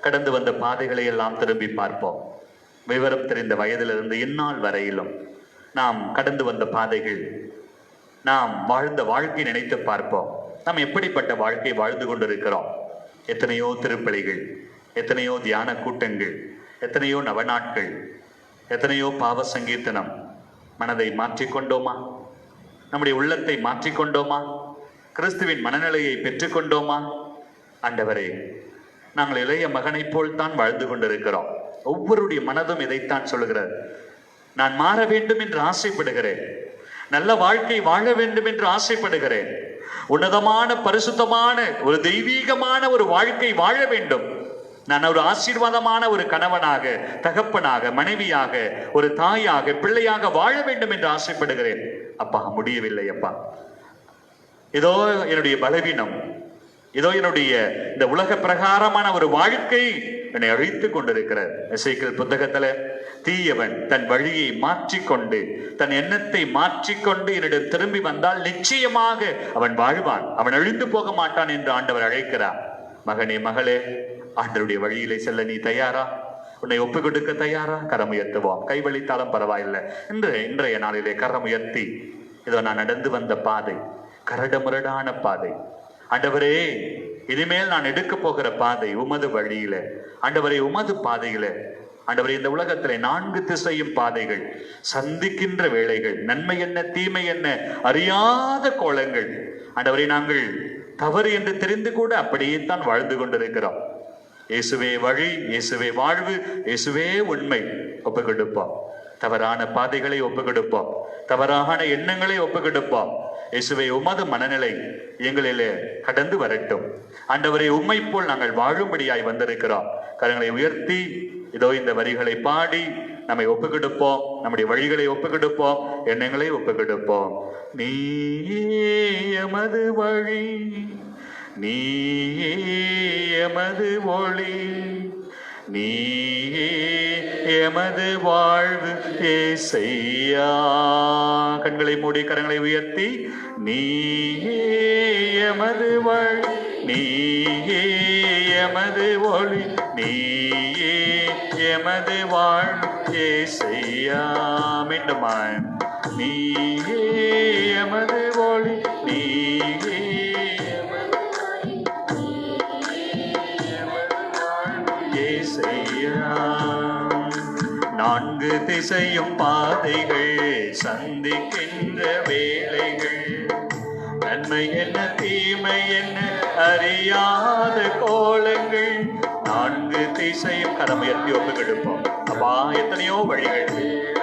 கடந்து வந்த பாதைகளை எல்லாம் திரும்பி பார்ப்போம். விவரம் தெரிந்த வயதிலிருந்து இந்நாள் வரையிலும் நாம் கடந்து வந்த பாதைகள், நாம் வாழ்ந்த வாழ்க்கை நினைத்து பார்ப்போம். நாம் எப்படிப்பட்ட வாழ்க்கை வாழ்ந்து கொண்டிருக்கிறோம்? எத்தனையோ திருப்பலிகள், எத்தனையோ தியான கூட்டங்கள், எத்தனையோ நவநாட்கள், எத்தனையோ பாவ சங்கீர்த்தனம். மனதை மாற்றிக்கொண்டோமா? நம்முடைய உள்ளத்தை மாற்றிக்கொண்டோமா? கிறிஸ்துவின் மனநிலையை பெற்றுக்கொண்டோமா? ஆண்டவரே, நாங்கள் இளைய மகனைப் போல் தான் வாழ்ந்து கொண்டிருக்கிறோம். ஒவ்வொருடைய மனதும் இதைத்தான் சொல்லுகிறார். நான் மாற வேண்டும் என்று ஆசைப்படுகிறேன். நல்ல வாழ்க்கை வாழ வேண்டும் என்று ஆசைப்படுகிறேன். உன்னதமான, பரிசுத்தமான, ஒரு தெய்வீகமான ஒரு வாழ்க்கை வாழ வேண்டும். நான் ஒரு ஆசீர்வாதமான ஒரு கணவனாக, தகப்பனாக, மனைவியாக, ஒரு தாயாக, பிள்ளையாக வாழ வேண்டும் என்று ஆசைப்படுகிறேன். அப்பா, முடியவில்லை அப்பா. இதோ என்னுடைய பலவீனம், இதோ என்னுடைய இந்த உலக பிரகாரமான ஒரு வாழ்க்கை என்னை அழித்து கொண்டிருக்கிறார். எசேக்கியேல் புத்தகத்துல, தீயவன் தன் வழியை மாற்றிக்கொண்டு, தன் எண்ணத்தை மாற்றிக்கொண்டு என்னிடம் திரும்பி வந்தால் நிச்சயமாக அவன் வாழ்வான், அவன் அழிந்து போக மாட்டான் என்று ஆண்டவர் அழைக்கிறார். மகனே, மகளே, ஆண்டவருடைய வழியிலே செல்ல நீ தயாரா? உன்னை ஒப்பு கொடுக்க தயாரா? கரம் உயர்த்துவோம். கைவழித்தாலும் பரவாயில்லை. இன்றைய நாளிலே கரம் உயர்த்தி, இதோ நான் நடந்து வந்த பாதை கரடு முரடான பாதை. ஆண்டவரே, இனிமேல் நான் எடுக்க போகிற பாதை உமது வழியில. ஆண்டவரே, உமது பாதையில. ஆண்டவரே, இந்த உலகத்திலே 4 திசையும் பாதைகள், சந்திக்கின்ற வேளைகள், நன்மை என்ன தீமை என்ன அறியாத கோலங்கள். ஆண்டவரே, நாங்கள் தவறு என்று தெரிந்து கூட அப்படியே தான் வாழ்ந்து கொண்டிருக்கிறோம். இயேசுவே வழி, இயேசுவே வாழ்வு, இயேசுவே உண்மை. ஒப்பு கொடுப்போம். தவறான பாதைகளை ஒப்பு கொடுப்போம். தவறான எண்ணங்களை ஒப்பு கொடுப்போம். இயேசுவே, உமது மனநிலை எங்களிலே கடந்து வரட்டும். ஆண்டவரே, உம்மை போல் நாங்கள் வாழும்படியாய் வந்திருக்கிறோம். கரங்களை உயர்த்தி இதோ இந்த வரிகளை பாடி நம்மை ஒப்பு கொடுப்போம். நம்முடைய வழிகளை ஒப்பு கொடுப்போம். எண்ணங்களை ஒப்பு கொடுப்போம். நீயே எமது வழி, நீயே எமது ஒளி, நீயே எமது வாழ்வு ஏசையா. கண்களை மூடி கரங்களை உயர்த்தி, நீயே எமது வழி, நீயே எமது ஒளி, நீயே எமது வாழ்வு ஏசையா. மீண்டுமாய், நீயே எமது ஒளி, நீயே ஏசையா. 4 திசையும் பாதைகள், சந்திக்கின்ற வேளைகள், நன்மை என்ன தீமை என்ன அறியாத கோலங்கள். 4 திசையும் கரம் உயர்த்தி ஒப்பு கொடுப்போம். அப்பா, எத்தனையோ வழிகள்,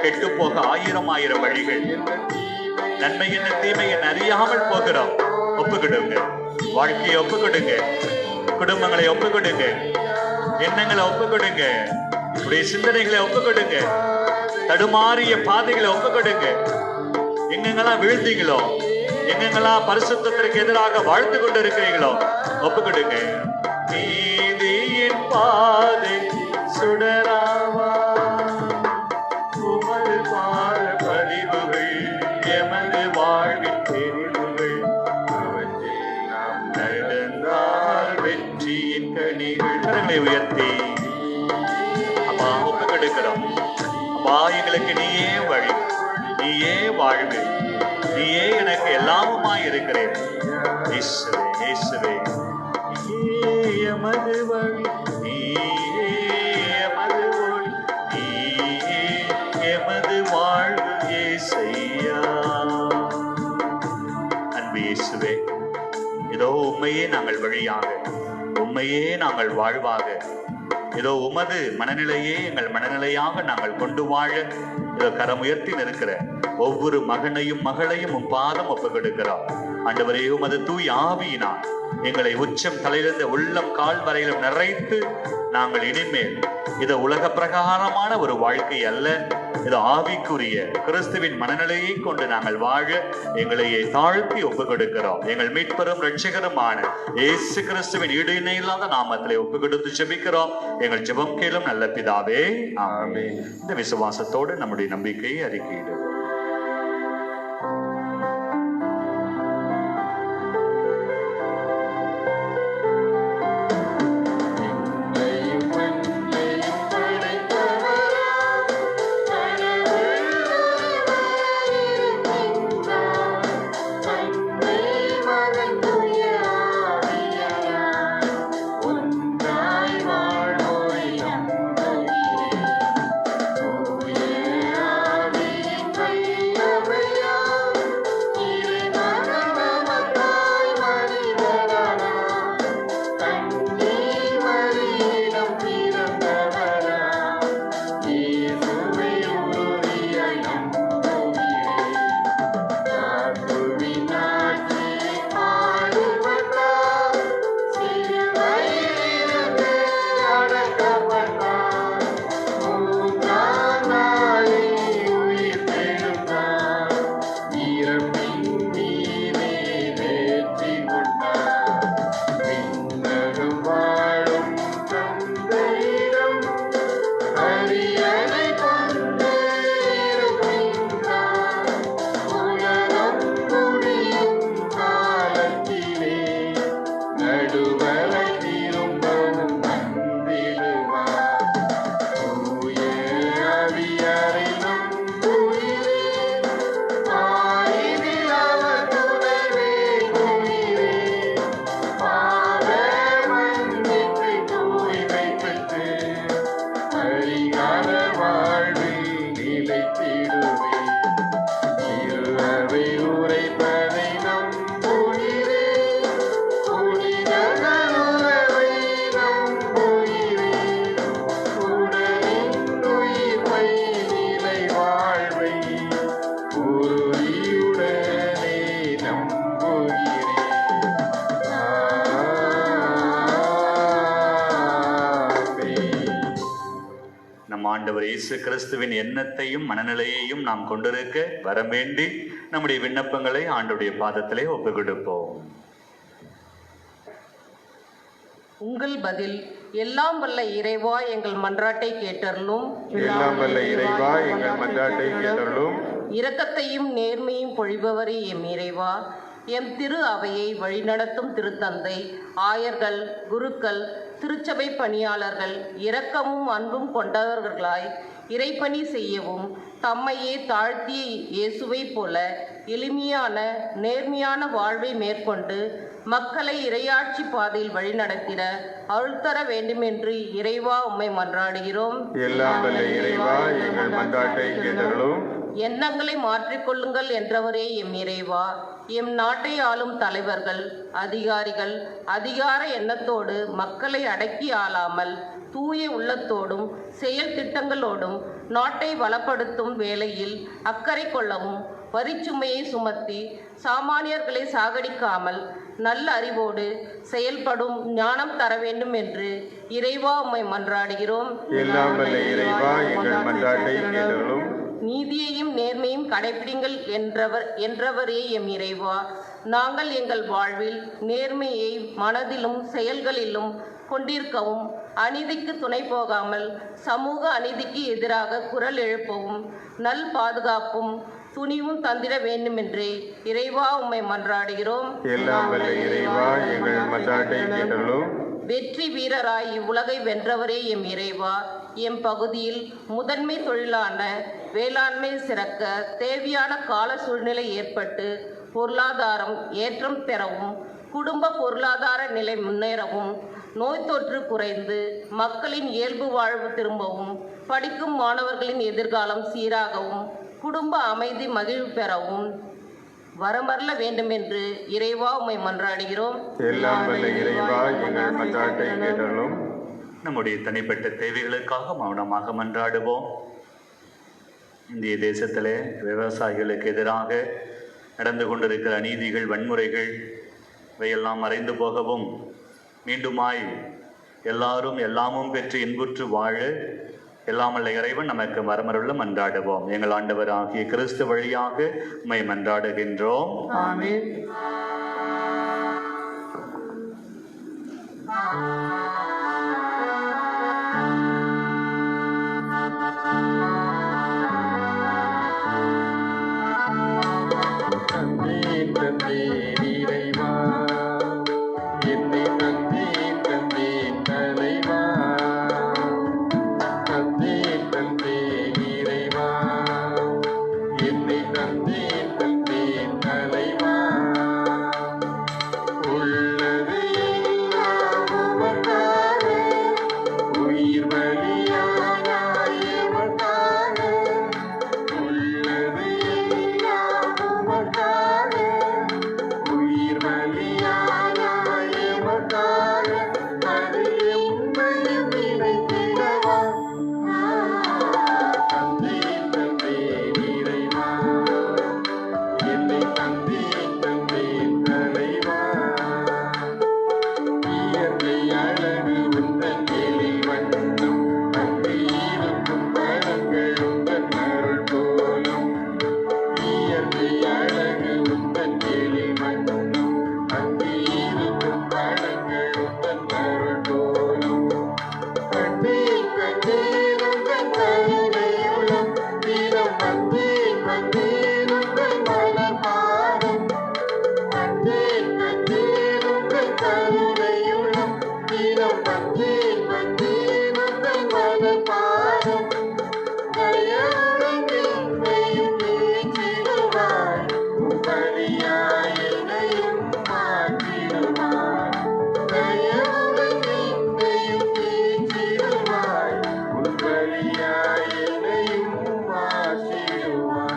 கெட்டு போக 1000 வழிகள். நன்மை என்ன தீமை என்ன அறியாமல் போகிறோம். ஒப்பு கொடுங்க. வாழ்க்கையை ஒப்பு கொடுங்க. குடும்பங்களை ஒப்பு கொடுங்க. எண்ணங்களை ஒப்பு கொடுங்க. உடைய சிந்தனைகளை ஒப்பு கொடுங்க. தடுமாறிய பாதைகளை ஒப்பு கொடுங்க. எங்கெங்கெல்லாம் விழுந்தீங்களோ, எங்கெங்கெல்லாம் பரிசுத்தத்திற்கு எதிராக வாழ்ந்து கொண்டு இருக்கிறீங்களோ, ஒப்பு கொடுங்க. நீதியின் பாதை சுடராவா, உமது பாத பதிவுகள் எமது வாழ்வின் தெரிவுகள், அவற்றை நாம் நடந்தால் வெற்றியின் கனிகள். கரங்களை உயர்த்தி அப்பா ஒப்பு கொடுக்கிறோம். அப்பா, எங்களுக்கு நீயே வழி, நீயே வாழ்வு, நீயே எனக்கு எல்லாமுமா இருக்கிறேன். இயேசுவே, இயேசுவே, நீயே எமது வழி, நீயே எமது ஒளி, நீயே எமது வாழ்வு. அன்பு இயேசுவே, இதோ உம்மையே நாங்கள் வழியாக, உம்மையே நாங்கள் வாழ்வாக, இதோ உமது மனநிலையே எங்கள் மனநிலையாக நாங்கள் கொண்டு வாழ இதோ கரமுயர்த்தி நிற்கிற ஒவ்வொரு மகனையும் மகளையும் உம் பாதம் ஒப்புக்கொடுக்கிறோம். ஆண்டவரே, உமது தூய் ஆவியினால் எங்களை உச்சம் தலையிலிருந்து உள்ளம் கால் வரையிலும் நிறைத்து நாங்கள் இனிமேல் இது உலக பிரகாரமான ஒரு வாழ்க்கை அல்ல, இது ஆவிக்குரிய கிறிஸ்துவின் மனநிலையை கொண்டு நாங்கள் வாழ எங்களையே தாழ்த்தி ஒப்புக் கொடுக்கிறோம். எங்கள் மீட்பரும் இரட்சகருமான இயேசு கிறிஸ்துவின் ஈடு இணையில்லாத நாமத்திலே ஒப்புக் கொடுத்து ஜெபிக்கிறோம். எங்கள் ஜெபம் கேளும் நல்ல பிதாவே, ஆமென். இந்த விசுவாசத்தோடு நம்முடைய நம்பிக்கையை அறிக்கையிடுவோம். ஆண்டவர் இயேசு கிறிஸ்துவின் எண்ணத்தையும் மனநிலையையும் நாம் கொண்டிருக்க வரம் வேண்டி நம்முடைய விண்ணப்பங்களை ஆண்டவருடைய பாதத்திலே ஒப்புக் கொடுப்போம். உங்கள் பதில் எல்லாம் வல்ல இறைவா எங்கள் மன்றாட்டை கேட்டருளும். எல்லாம் வல்ல இறைவா எங்கள் மன்றாட்டை கேட்டருளும். இரக்கத்தையும் நேர்மையும் பொழிபவரே எம் இறைவா, எம் திரு அவையை வழிநடத்தும் திருத்தந்தை, ஆயர்கள், குருக்கள், திருச்சபை பணியாளர்கள் இரக்கமும் அன்பும் கொண்டவர்களாய் இறைப்பணி செய்யவும் தம்மையே தாழ்த்திய இயேசுவை போல எளிமையான நேர்மையான வாழ்வை மேற்கொண்டு மக்களை இறையாட்சி பாதையில் வழிநடத்திட அருள் தர வேண்டுமென்று இறைவா உம்மை மன்றாடுகிறோம். எல்லாம் வல்ல இறைவா எங்கள் மன்றாட்டை கேட்டருளும். எண்ணங்களை மாற்றிக்கொள்ளுங்கள் என்றவரே எம் இறைவா, எம் நாட்டை ஆளும் தலைவர்கள், அதிகாரிகள் அதிகார எண்ணத்தோடு மக்களை அடக்கி ஆளாமல் தூய உள்ளத்தோடும் செயல் திட்டங்களோடும் நாட்டை வளப்படுத்தும் வேளையில் அக்கறை கொள்ளவும், வரிச்சுமையை சுமத்தி சாமானியர்களை சாகடிக்காமல் நல்ல அறிவோடு செயல்படும் ஞானம் தர வேண்டும் என்று இறைவா உம்மை மன்றாடுகிறோம். எல்லாம் வல்ல இறைவா எங்கள் மன்றாட்டை கேட்டருளும். நீதியையும் நேர்மையும் கடைபிடிங்கள் என்றவரே எம் இறைவா, நாங்கள் எங்கள் வாழ்வில் நேர்மையை மனதிலும் செயல்களிலும் கொண்டிருக்கவும், அநீதிக்கு துணை போகாமல் சமூக அநீதிக்கு எதிராக குரல் எழுப்பவும், நல் பாதுகாப்பும் துணிவும் தந்திட வேண்டுமென்றே இறைவா உம்மை மன்றாடுகிறோம். எல்லாம் வல்ல இறைவா எங்கள் மன்றாட்டை கேட்டருளும். வெற்றி வீரராய் இவ்வுலகை வென்றவரே எம் இறைவா, எம் பகுதியில் முதன்மை தொழிலான வேளாண்மை சிறக்க தேவையான கால சூழ்நிலை ஏற்பட்டு பொருளாதாரம் ஏற்றம் பெறவும், குடும்ப பொருளாதார நிலை முன்னேறவும், நோய் தொற்று குறைந்து மக்களின் இயல்பு வாழ்வு திரும்பவும், படிக்கும் மாணவர்களின் எதிர்காலம் சீராகவும், குடும்ப அமைதி மகிழ்வு பெறவும் வரமரல வேண்டுமென்று இறைவா உம்மை மன்றாடுகிறோம். எல்லாம் வல்ல இறைவா எங்கள் மன்றாட்டை கேட்டருளும். நம்முடைய தனிப்பட்ட தேவைகளுக்காக மௌனமாக மன்றாடுவோம். இந்திய தேசத்திலே விவசாயிகளுக்கு எதிராக நடந்து கொண்டிருக்கிற அநீதிகள், வன்முறைகள் இவையெல்லாம் மறைந்து போகவும் மீண்டுமாய் எல்லாரும் எல்லாமும் பெற்று இன்புற்று வாழ எல்லாமல்ல இறைவன் நமக்கு வரமருள்ள மன்றாடுவோம். எங்கள் ஆண்டவராகிய கிறிஸ்து வழியாக உம்மை மன்றாடுகின்றோம். ஆமென். தந்தேன் தந்தேன் இறைவா, என்னை தந்தேன் தந்தேன் தலைவா. தந்தேன் தந்தேன் இறைவா, என்னை தந்தேன் தந்தேன் தலைவா. உள்ளது எல்லாம் உமக்காக, உயிர் பலியானாய் எமக்காக. உள்ளது எல்லாம் உமக்காக, உயிர் பலியானாய் எமக்காக. அது உம்மையும் நினைத்திடவா. தந்தேன் தந்தேன் இறைவா, என்னை தந்தேன் தந்தேன் தலைவா. இயற்கை அழகு உந்தன் எழில் வண்ணம், அங்கு இருக்கும் பழங்கள் உந்தன் அருள் கோலம். இயற்கை அழகு உந்தன் எழில் வண்ணம், அங்கு இருக்கும் பழங்கள் உந்தன் அருள் கோலம். கண்டேன் கண்டேன் உந்தன் கருணையுளம், தினம் வந்தேன் வந்தேன் உந்தன் மலர் பாதம். கண்டேன் கண்டேன் உந்தன் கருணையுளம், தினம் வந்தேன் வந்தேன் உந்தன் மலர் பாதம். தயவுடன் என்னையும் ஏற்றிடுவாய், உம் பலியாய் என்னையும் மாற்றிடுவாய். தயவுடன் என்னையும் ஏற்றிடுவாய், உம் பலியாய் என்னையும் மாற்றிடுவாய்.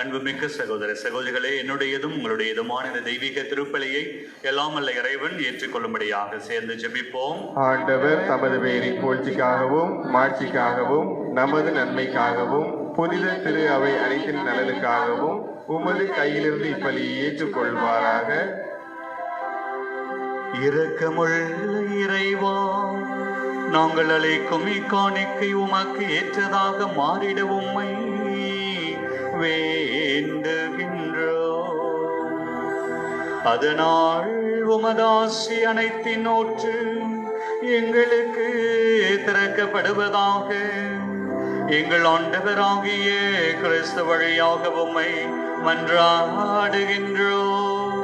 அன்புமிக்க சகோதர சகோதரிகளே, என்னுடையதும் உங்களுடையதுமான இந்த தெய்வீக திருப்பலியை எல்லாம் அல்ல இறைவன் ஏற்றுக்கொள்ளும்படியாக சேர்ந்து ஜெபிப்போம். ஆண்டவர் தமது பேரின் புகழ்ச்சிக்காகவும் மாட்சிக்காகவும் நமது நன்மைக்காகவும் புனித திரு அவை அனைத்தின் நலனுக்காகவும் உமது கையிலிருந்து இப்பலியை ஏற்றுக்கொள்வாராக. இரக்கமுள்ள இறைவா, நாங்கள் அழைக்கும் இக்காணிக்கை உமக்கு ஏற்றதாக மாறிட உம்மை வேண்டுகின்றோம். அதனால் உமதாசி அனைத்தின் நோற்று எங்களுக்கு திறக்கப்படுவதாக. எங்கள் ஆண்டவராகிய கிறிஸ்து வழியாக உம்மை மன்றாடுகின்றோம்.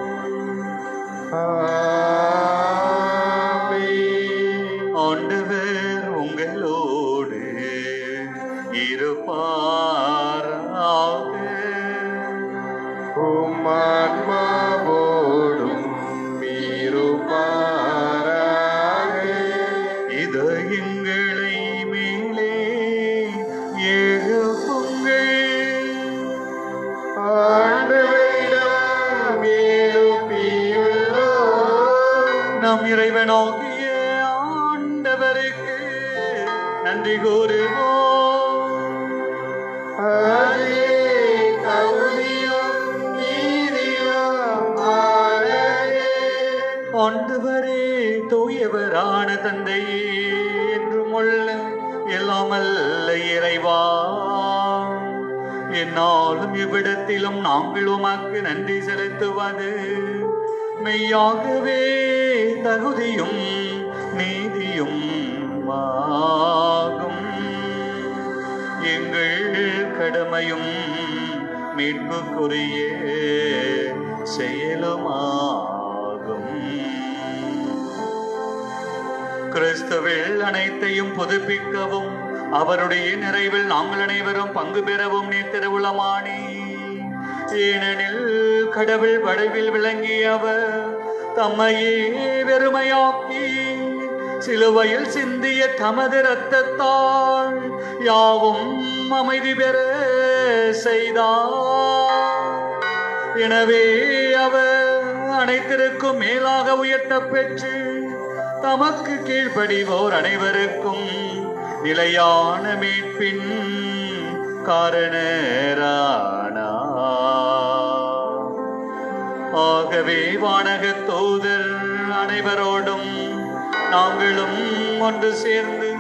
ஆமென். ஆண்டவர் உங்களோடு இருப்பாராக. உம் ஆன்மாவோடும் இருப்பாராக. இதயங்களை மேலே எழுப்புங்கள். ஆண்டவரிடம் எழுப்பியுள்ளோம். நம் இறைவனாகிய ஆண்டவருக்கு நன்றி கூறுவோம். அதே தகுதியும் நீதியுமானதே. ஆண்டவரே, தூயவரான தந்தையே, என்றும் உள்ள எல்லாமல்ல இறைவா, என்னாலும் இவ்விடத்திலும் நாங்கள் உமக்கு நன்றி செலுத்துவது மெய்யாகவே தகுதியும் நீதியும் ஆகும். எங்கள் கடமையும் மீட்புக்குரிய செயலுமாகும். கிறிஸ்துவில் அனைத்தையும் புதுப்பிக்கவும் அவருடைய நிறைவில் நாங்கள் அனைவரும் பங்கு பெறவும் நீ திருவுளமானி. ஏனெனில் கடவுள் வடிவில் விளங்கியவர் தம்மையே வெறுமையாக்கி சிலுவையில் சிந்திய தமது இரத்தத்தால் யாவும் அமைதி பெற செய்தார். எனவே அவர் அனைத்திற்கும் மேலாக உயர்த்த பெற்று தமக்கு கீழ்ப்படிவோர் அனைவருக்கும் நிலையான மீட்பின் காரணரானார். ஆகவே வானக தூதர் அனைவரோடும் நாங்களும் ஒன்று சேர்ந்து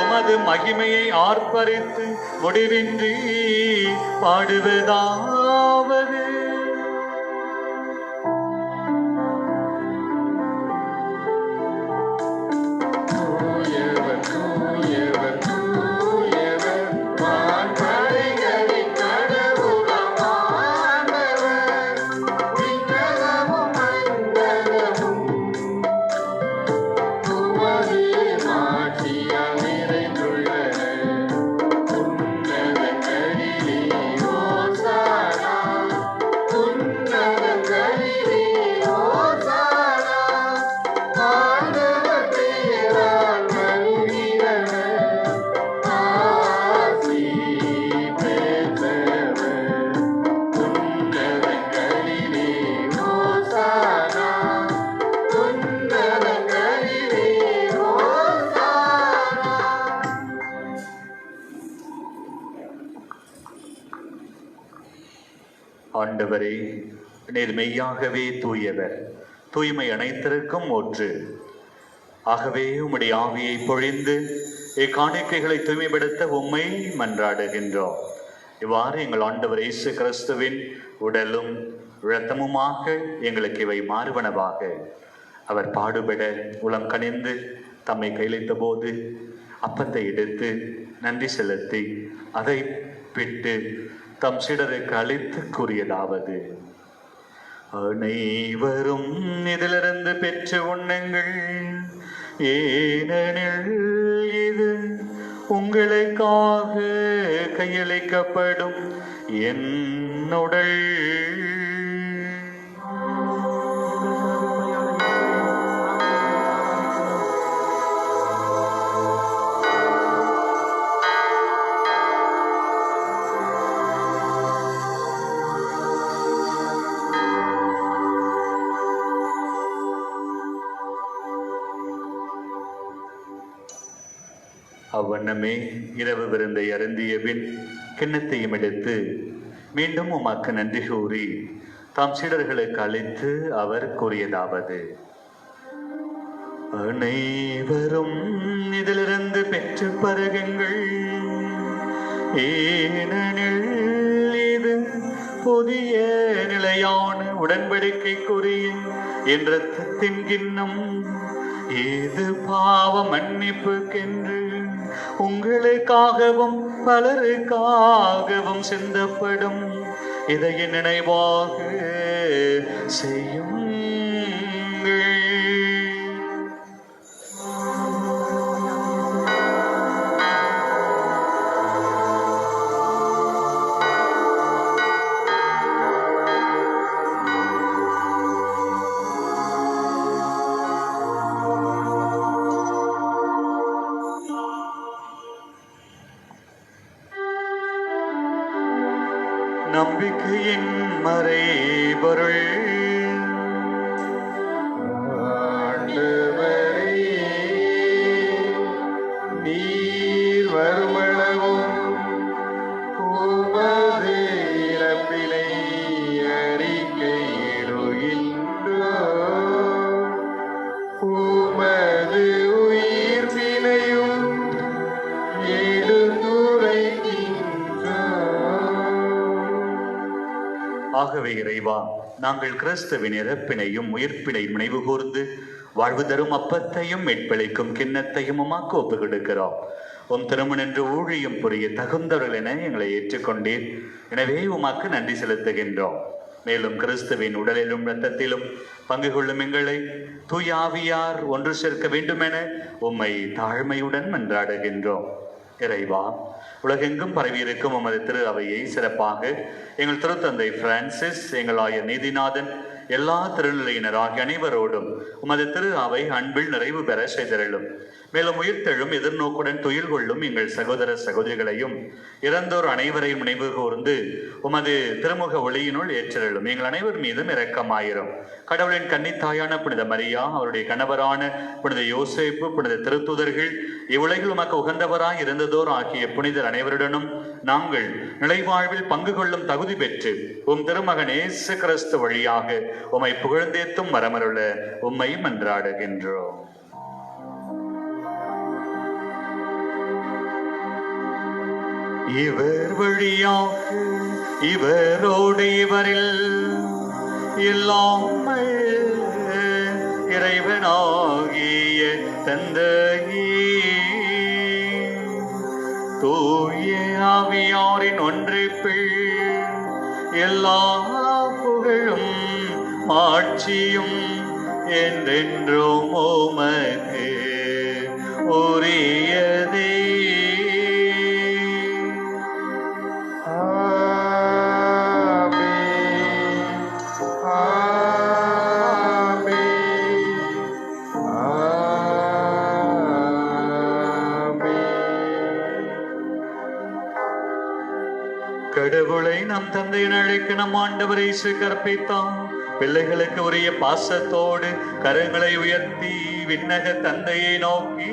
உமது மகிமையை ஆர்ப்பரித்து முடிவின்றி பாடுவதாவது. தூயவர் தூயவர் தூயவர் வான்படைகளின் கடவுளாம் ஆண்டவர். விண்ணகமும் மண்டலமும் உமது மாட்சியால் நிறைந்துள்ளன. உன்னதங்களிலே ஓசானா, உன்னதங்களிலே ஓசானா. ஆண்டவர் பெயரால் வருகிறவர், ஆசி பெற்றவர். உன்னதங்களிலே ஓசானா, உன்னதங்களிலே ஓசானா. ஆண்டவரே, நீர் மெய்யாகவே தூயவர், தூய்மை அனைத்திற்கும் ஊற்று. ஆகவே உம்முடைய ஆவியை பொழிந்து இக்காணிக்கைகளை தூய்மைப்படுத்த உம்மை மன்றாடுகின்றோம். இவ்வாறு எங்கள் ஆண்டவர் இயேசு கிறிஸ்துவின் உடலும் இரத்தமுமாக எங்களுக்கு இவை மாறுவனவாக. அவர் பாடுபட உளம் கனிந்து தம்மை கையளித்த போது அப்பத்தை எடுத்து நன்றி செலுத்தி அதை பிட்டு தம் சீடருக்கு அளித்து கூறியதாவது: அனைவரும் இதிலிருந்து பெற்று உண்ணுங்கள், ஏனெனில் இது உங்களுக்காக கையளிக்கப்படும் என் உடல். அவ்வண்ணமே இரவு விருந்தை அருந்திய பின் கிண்ணத்தையும் எடுத்து மீண்டும் உமக்கு நன்றி கூறி தாம் சீடர்களுக்கு அளித்து அவர் கூறியதாவது: அனைவரும் இதிலிருந்து பெற்று பருகுங்கள், ஏனெனில் இது புதிய நிலையான உடன்படிக்கைக்குரிய என் இரத்தத்தின் கிண்ணம். இது பாவ மன்னிப்புக்கென்று உங்களுக்காகவும் பலருக்காகவும் சிந்தப்படும். இதை நினைவாக செய்யுங்கள். நம்பிக்கையின் மறைபொருள். ஆண்டவரே, நீர் வருமளவும் உமது இறப்பினை அறிக்கையிடுகின்றோம். உமது உயிர்ப்பினையும் ஆகவே இறைவா, நாங்கள் கிறிஸ்துவின் இறப்பினையும் உயிர்ப்பினையும் நினைவு கூர்ந்து வாழ்வு தரும் அப்பத்தையும் மீட்பளிக்கும் கிண்ணத்தையும் உமாக்கு ஒப்புக் கொடுக்கிறோம். உம் திருமண் என்று ஊழியம் புரிய தகுந்தவர்கள் என எங்களை ஏற்றுக்கொண்டீர். எனவே உமாக்கு நன்றி செலுத்துகின்றோம். மேலும் கிறிஸ்துவின் உடலிலும் இரத்தத்திலும் பங்கு கொள்ளும் எங்களை தூய ஆவியார் ஒன்று சேர்க்க வேண்டுமென உம்மை தாழ்மையுடன் மன்றாடுகின்றோம். இறைவா, உலகெங்கும் பரவியிருக்கும் உமது திரு அவையை சிறப்பாக எங்கள் திருத்தந்தை பிரான்சிஸ், எங்கள் ஆயர் நீதிநாதன், எல்லா திருநிலையினர் ஆகிய அனைவரோடும் உமது திரு அவை அன்பில் நிறைவு பெற செய்திருளும். மேலும் உயிர்த்தெழும் எதிர்நோக்குடன் துயில் கொள்ளும் எங்கள் சகோதர சகோதரிகளையும் இறந்தோர் அனைவரையும் நினைவு கூர்ந்து உமது திருமுக ஒளியினுள் ஏற்றிருளும். எங்கள் அனைவர் மீதும் இரக்கமாயிரும். கடவுளின் கன்னித்தாயான புனித மரியா, அவருடைய கணவரான புனித யோசேப்பு, புனித திருத்தூதர்கள், இவ்வுலகில் உமக்கு உகந்தவராய் இருந்ததோர் ஆகிய புனிதர் அனைவருடனும் நாங்கள் நிலைவாழ்வில் பங்கு கொள்ளும் தகுதி பெற்று உம் திருமகன் இயேசு கிறிஸ்து வழியாக உம்மை புகழ்ந்தேத்தும் வரமருள உம்மை மன்றாடுகின்றோம். இவர் வழியாக இவரோடு இவரில் எல்லாம் இறைவனாகிய தந்தையே, தூய ஆவியாரின் ஒன்றிப்பில் எல்லா புகழும் மாட்சியும் என்றென்றும் உமக்கு உரியதே. கடவுளை நம் தந்தையின் அழைக்க நம் ஆண்டவர் இயேசு கற்பித்தார். பிள்ளைகளுக்கு உரிய பாசத்தோடு கரங்களை உயர்த்தி விண்ணக தந்தையை நோக்கி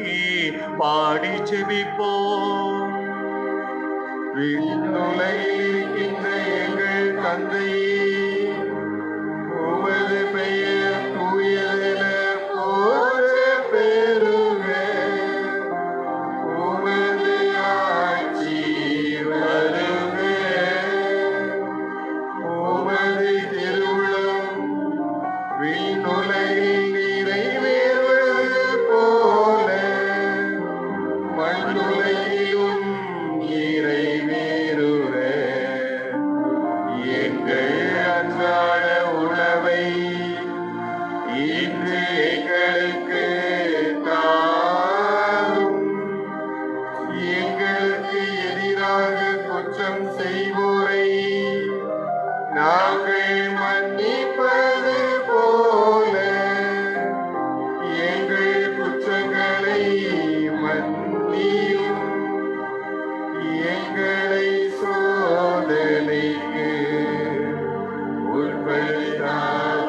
பாடி ஜெபிப்போம். விண்ணுலகில் எங்கள் தந்தையே, உமது பெயர் தூயதென போற்றப் பெறுக. உமது ஆட்சி வருக. உமது திருவுளம் விண்ணுலகில் நிறைவேறுவது போல மண்ணுலகிலும் நிறைவேறுக. எங்கள் அன்றாட உணவை இன்று எங்களுக்கு தாரும். எங்களுக்கு எதிராக குற்றம் செய்வோரை நாங்கள் மன்னிப்பது போல எங்கள் குற்றங்களை மன்னியும். எங்களை சோதனைக்கு உட்படுத்தாதேயும்,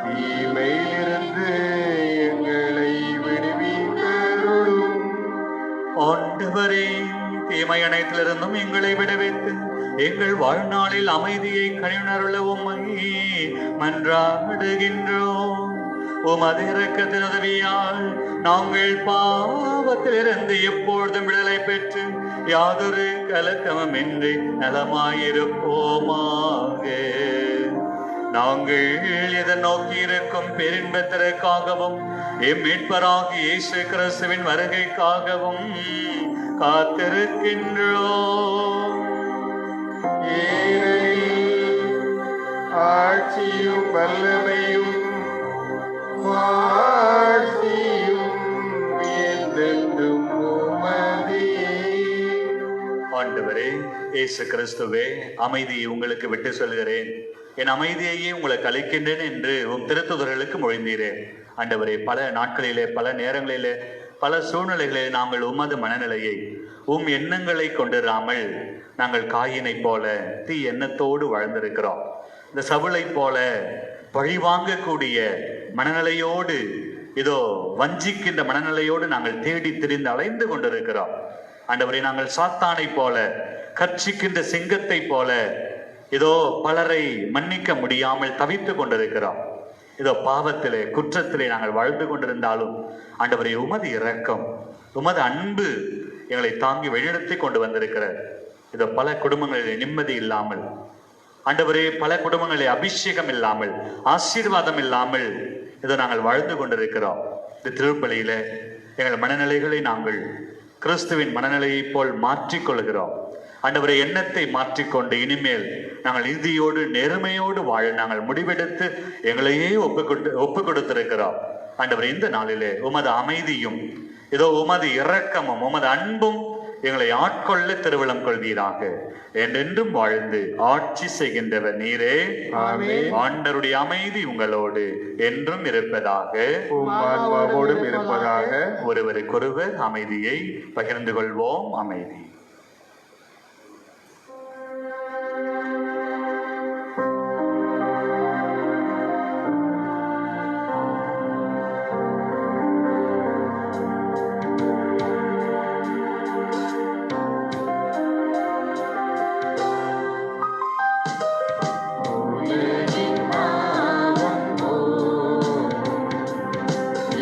தீமையிலிருந்து எங்களை விடுவித்தருளும். ஆண்டவரே, தீமை அனைத்திலிருந்தும் எங்களை விடுவித்து எங்கள் வாழ்நாளில் அமைதியை கனிவுணருள உம்மை மன்றாடுகின்றோம். உமது இரக்கத்தின் உதவியால் நாங்கள் பாவத்திலிருந்து எப்பொழுதும் விடுதலை பெற்று யாதொரு கலக்கமுமின்றி நலமாயிருப்போமாக. நாங்கள் எதை நோக்கி இருக்கும் பெருன்பத்திற்காகவும் எம் மீட்பராகிய இயேசு கிறிஸ்துவின் வருகைக்காகவும் காத்திருக்கின்றோம். ஏனெனில் ஆட்சியும் வல்லமையும் மாட்சியும் என்றென்றும் உமதே. ஆண்டவரே இயேசு கிறிஸ்துவே, அமைதியை உங்களுக்கு விட்டு சொல்கிறேன், என் அமைதியையே உங்களுக்கு அளிக்கின்றேன் என்று உம் திருத்துதர்களுக்கு மொழிந்தீரே. ஆண்டவரே, பல நாட்களிலே, பல நேரங்களிலே, பல சூழ்நிலைகளிலே நாங்கள் உமது மனநிலையை, உம் எண்ணங்களை கொண்டிராமல் நாங்கள் காயினை போல தீ எண்ணத்தோடு வாழ்ந்திருக்கிறோம். இந்த சவுளை போல பழிவாங்கக்கூடிய மனநிலையோடு, இதோ வஞ்சிக்கின்ற மனநிலையோடு நாங்கள் தேடி திரிந்து அலைந்து கொண்டிருக்கிறோம். ஆண்டவரே, நாங்கள் சாத்தானை போல, கர்ச்சிக்கின்ற சிங்கத்தை போல இதோ பலரை மன்னிக்க முடியாமல் தவித்து கொண்டிருக்கிறோம். இதோ பாவத்திலே, குற்றத்திலே நாங்கள் வாழ்ந்து கொண்டிருந்தாலும் ஆண்டவரே, உமது இரக்கம், உமது அன்பு எங்களை தாங்கி வழிநடத்தி கொண்டு வந்திருக்கிறார். இதோ பல குடும்பங்களிலே நிம்மதி இல்லாமல், ஆண்டவரே, பல குடும்பங்களிலே அபிஷேகம் இல்லாமல், ஆசீர்வாதம் இல்லாமல் இதோ நாங்கள் வாழ்ந்து கொண்டிருக்கிறோம். இந்த திருப்பலியில எங்கள் மனநிலைகளை நாங்கள் கிறிஸ்துவின் மனநிலையை போல் மாற்றிக்கொள்கிறோம். ஆண்டவரை, எண்ணத்தை மாற்றிக்கொண்டு இனிமேல் நாங்கள் இறுதியோடு நேர்மையோடு வாழ நாங்கள் முடிவெடுத்து எங்களையே ஒப்பு கொடுத்திருக்கிறோம். ஆண்டவரை, இந்த நாளிலே உமது அமைதியும் இதோ உமது இரக்கமும் உமது அன்பும் எங்களை ஆட்கொள்ள திருவிழம் கொள்வீராக. என்றென்றும் வாழ்ந்து ஆட்சி செய்கின்றவர் நீரே. ஆமென். ஆண்டருடைய அமைதி உங்களோடு என்றும் இருப்பதாக. உம் ஆன்மாவோடும் இருப்பதாக. ஒருவருக்கொருவர் அமைதியை பகிர்ந்து கொள்வோம். அமைதி.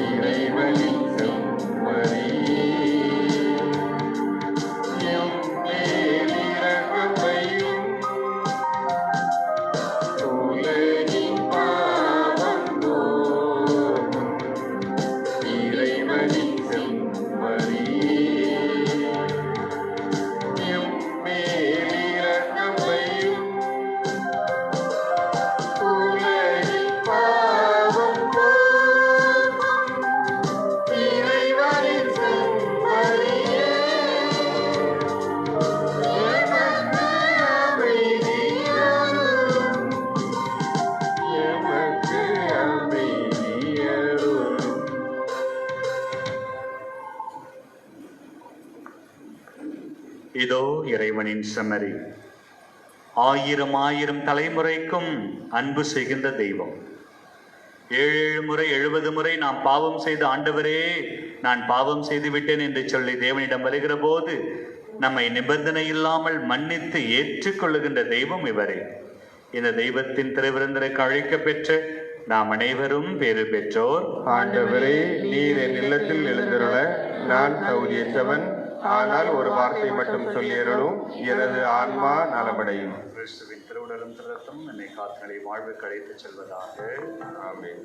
இறைவனின் செம்மறியே, எம் மேல் இரக்கம் வையும். உலகின் பாவம் போக்கும் இறைவனின் செம்மறியே, எம் மேல் இரக்கம் வையும். உலகின் பாவம் போக்கும் இறைவனின் செம்மறியே, எமக்கு அமைதியருளும். எமக்கு அமைதியருளும். இதோ இறைவனின் செம்மறி, ஆயிரம் ஆயிரம் தலைமுறைக்கும் அன்பு செய்கின்ற தெய்வம். 7 முறை 70 முறை நாம் பாவம் செய்த ஆண்டவரே, நான் பாவம் செய்து விட்டேன் என்று சொல்லி தேவனிடம் வருகிற போது நம்மை நிபந்தனை இல்லாமல் மன்னித்து ஏற்றுக்கொள்ளுகின்ற தெய்வம் இவரே. இந்த தெய்வத்தின் திருவிருந்தருக்கு அழைக்க பெற்ற நாம் அனைவரும் பேறு பெற்றோர். ஆண்டவரே, நீர் என் இல்லத்தில் எழுந்தருள நான் தகுதியற்றவன். ஆனால் ஒரு வார்த்தை மட்டும் சொல்லியருளும், எனது ஆன்மா நலமடையும். கிறிஸ்துவின் திருவுடலும் திருரத்தம் என்னை காத்தனை வாழ்வுக்கு அழைத்துச் செல்வதாக. ஆமென்.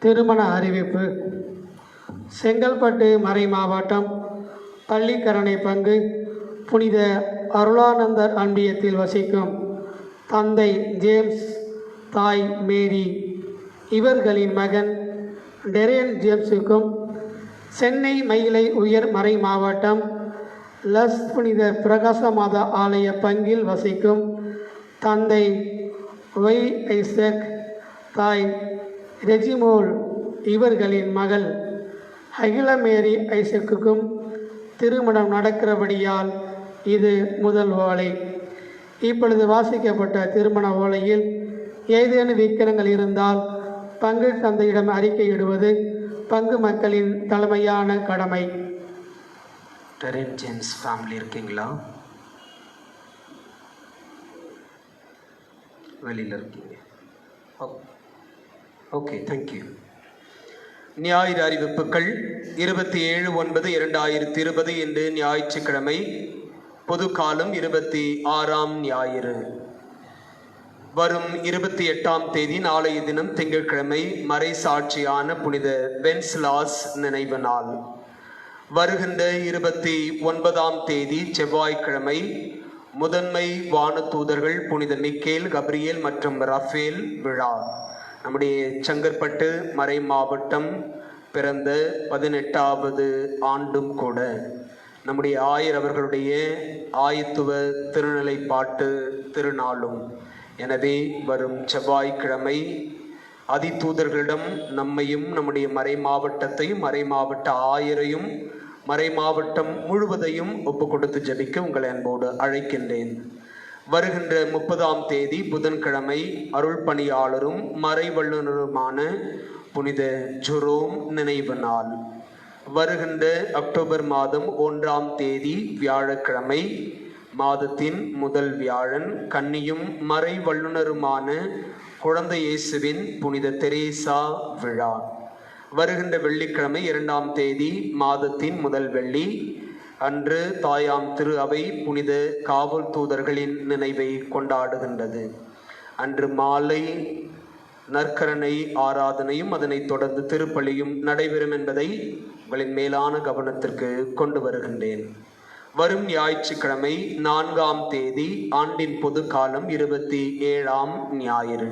திருமண அறிவிப்பு. செங்கல்பட்டு மறை மாவட்டம் பள்ளிக்கரணை பங்கு புனித அருளானந்தர் அன்பியத்தில் வசிக்கும் தந்தை ஜேம்ஸ், தாய் மேரி இவர்களின் மகன் டெரியன் ஜேம்ஸுக்கும், சென்னை மயிலை உயர் மறை மாவட்டம் லஸ் புனித பிரகாசமாத ஆலய பங்கில் வசிக்கும் தந்தை ஒய் ஐசக், தாய் ரெஜிமோல் இவர்களின் மகள் அகிலமேரி ஐசக்குக்கும் திருமணம் நடக்கிறபடியால் இது முதல் ஓலை. இப்பொழுது வாசிக்கப்பட்ட திருமண ஓலையில் ஏதேனும் விக்கிரங்கள் இருந்தால் பங்கு தந்தையிடம் அறிக்கையிடுவது பங்கு மக்களின் தலைமையான கடமை. டெரின் ஜேம்ஸ் ஃபேமிலி இருக்கீங்களா? வெளியில் இருக்கீங்க. Okay, thank you. ஞாயிறு அறிவிப்புகள். 27/9/2020 இன்று ஞாயிற்றுக்கிழமை. பொது காலம் 26ஆம் ஞாயிறு. வரும் 28ஆம் தேதி நாளைய தினம் திங்கட்கிழமை மறை சாட்சியான புனித வென்ஸ்லாஸ் நினைவு நாள். வருகின்ற 29ஆம் தேதி செவ்வாய்க்கிழமை முதன்மை வானதூதர்கள் புனித மிக்கேல், கப்ரியேல் மற்றும் ரஃபேல் விழா. நம்முடைய செங்கற்பட்டு மறை மாவட்டம் பிறந்த 18வது ஆண்டும் கூட. நம்முடைய ஆயர் அவர்களுடைய ஆயத்துவ திருநிலைப்பாட்டு திருநாளும். எனவே வரும் செவ்வாய்க்கிழமை அதிதூதர்களிடம் நம்மையும் நம்முடைய மறை மாவட்டத்தையும் மறை மாவட்ட ஆயரையும் மறை மாவட்டம் முழுவதையும் ஒப்பு கொடுத்து ஜெபிக்க உங்களை அன்போடு அழைக்கின்றேன். வருகின்ற 30ஆம் தேதி புதன்கிழமை அருள் பணியாளரும் மறை வல்லுநருமான புனித ஜெரோம் நினைவு நாள். வருகின்ற அக்டோபர் மாதம் 1ஆம் தேதி வியாழக்கிழமை மாதத்தின் முதல் வியாழன் கன்னியும் மறை வல்லுநருமான குழந்தை இயேசுவின் புனித தெரேசா விழா. வருகின்ற வெள்ளிக்கிழமை 2ஆம் தேதி மாதத்தின் முதல் வெள்ளி அன்று தாயாம் திரு அவை புனித காவல் தூதர்களின் நினைவை கொண்டாடுகின்றது. அன்று மாலை நற்கரணை ஆராதனையும் அதனைத் தொடர்ந்து திருப்பலியும் நடைபெறும் என்பதை உங்களின் மேலான கவனத்திற்கு கொண்டு வருகின்றேன். வரும் ஞாயிற்றுக்கிழமை 4ஆம் தேதி ஆண்டின் பொது காலம் 27ஆம் ஞாயிறு.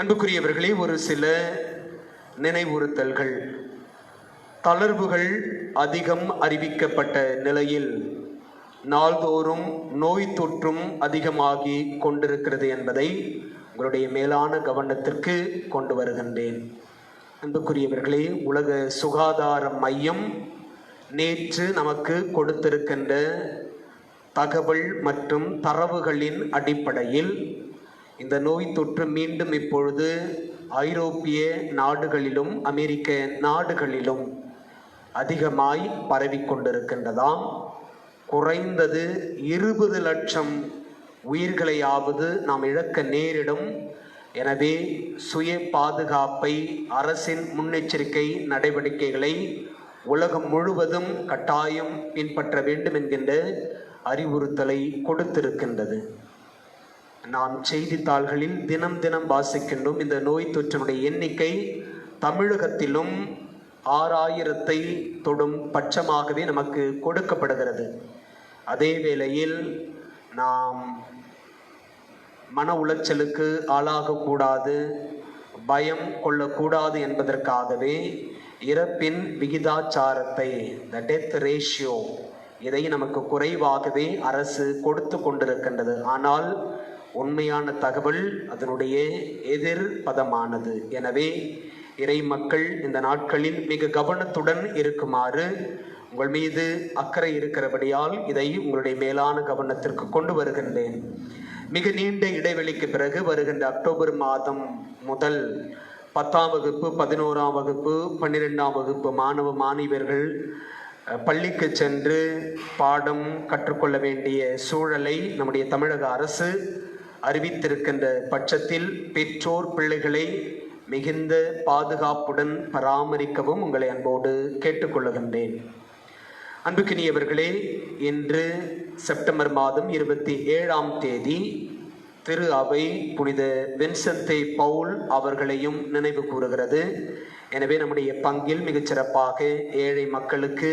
அன்புக்குரியவர்களே, ஒரு சில நினைவுறுத்தல்கள். தளர்வுகள் அதிகம் அறிவிக்கப்பட்ட நிலையில் நாள்தோறும் நோய் தொற்றும் அதிகமாகி கொண்டிருக்கிறது என்பதை உங்களுடைய மேலான கவனத்திற்கு கொண்டு வருகின்றேன். அன்புக்குரியவர்களே, உலக சுகாதார மையம் நேற்று நமக்கு கொடுத்திருக்கின்ற தகவல் மற்றும் தரவுகளின் அடிப்படையில் இந்த நோய் தொற்று மீண்டும் இப்பொழுது ஐரோப்பிய நாடுகளிலும் அமெரிக்க நாடுகளிலும் அதிகமாய் பரவிக்கொண்டிருக்கின்றதாம். குறைந்தது 20 லட்சம் உயிர்களையாவது நாம் இழக்க நேரிடும். எனவே சுய பாதுகாப்பை, அரசின் முன்னெச்சரிக்கை நடவடிக்கைகளை உலகம் முழுவதும் கட்டாயம் பின்பற்ற வேண்டும் என்கின்ற அறிவுறுத்தலை கொடுத்திருக்கின்றது. நாம் செய்தித்தாள்களில் தினம் தினம் வாசிக்கின்றோம். இந்த நோய் தொற்றினுடைய எண்ணிக்கை தமிழகத்திலும் 6000-ஐ தொடும் பட்சமாகவே நமக்கு கொடுக்கப்படுகிறது. அதே வேளையில் நாம் மன உளைச்சலுக்கு ஆளாகக்கூடாது, பயம் கொள்ளக்கூடாது என்பதற்காகவே இறப்பின் விகிதாச்சாரத்தை, த டெத் ரேஷியோ, இதை நமக்கு குறைவாகவே அரசு கொடுத்து கொண்டிருக்கின்றது. ஆனால் உண்மையான தகவல் அதனுடைய எதிர் பதமானது. எனவே இறை மக்கள் இந்த நாட்களில் மிக கவனத்துடன் இருக்குமாறு உங்கள் மீது அக்கறை இருக்கிறபடியால் இதை உங்களுடைய மேலான கவனத்திற்கு கொண்டு வருகின்றேன். மிக நீண்ட இடைவெளிக்கு பிறகு வருகின்ற அக்டோபர் மாதம் முதல் 10ஆம் வகுப்பு, 11ஆம் வகுப்பு, 12ஆம் வகுப்பு மாணவ மாணவியர்கள் பள்ளிக்கு சென்று பாடம் கற்றுக்கொள்ள வேண்டிய சூழலை நம்முடைய தமிழக அரசு அறிவித்திருக்கின்ற பட்சத்தில் பெற்றோர் பிள்ளைகளை மிகுந்த பாதுகாப்புடன் பராமரிக்கவும் உங்களை அன்போடு கேட்டுக்கொள்ளுகின்றேன். அன்புக்கினியவர்களே, இன்று செப்டம்பர் மாதம் 27ஆம் தேதி திரு அவை புனித வின்சென்ட் பவுல் அவர்களையும் நினைவு கூறுகிறது. எனவே நம்முடைய பங்கில் மிகச்சிறப்பாக ஏழை மக்களுக்கு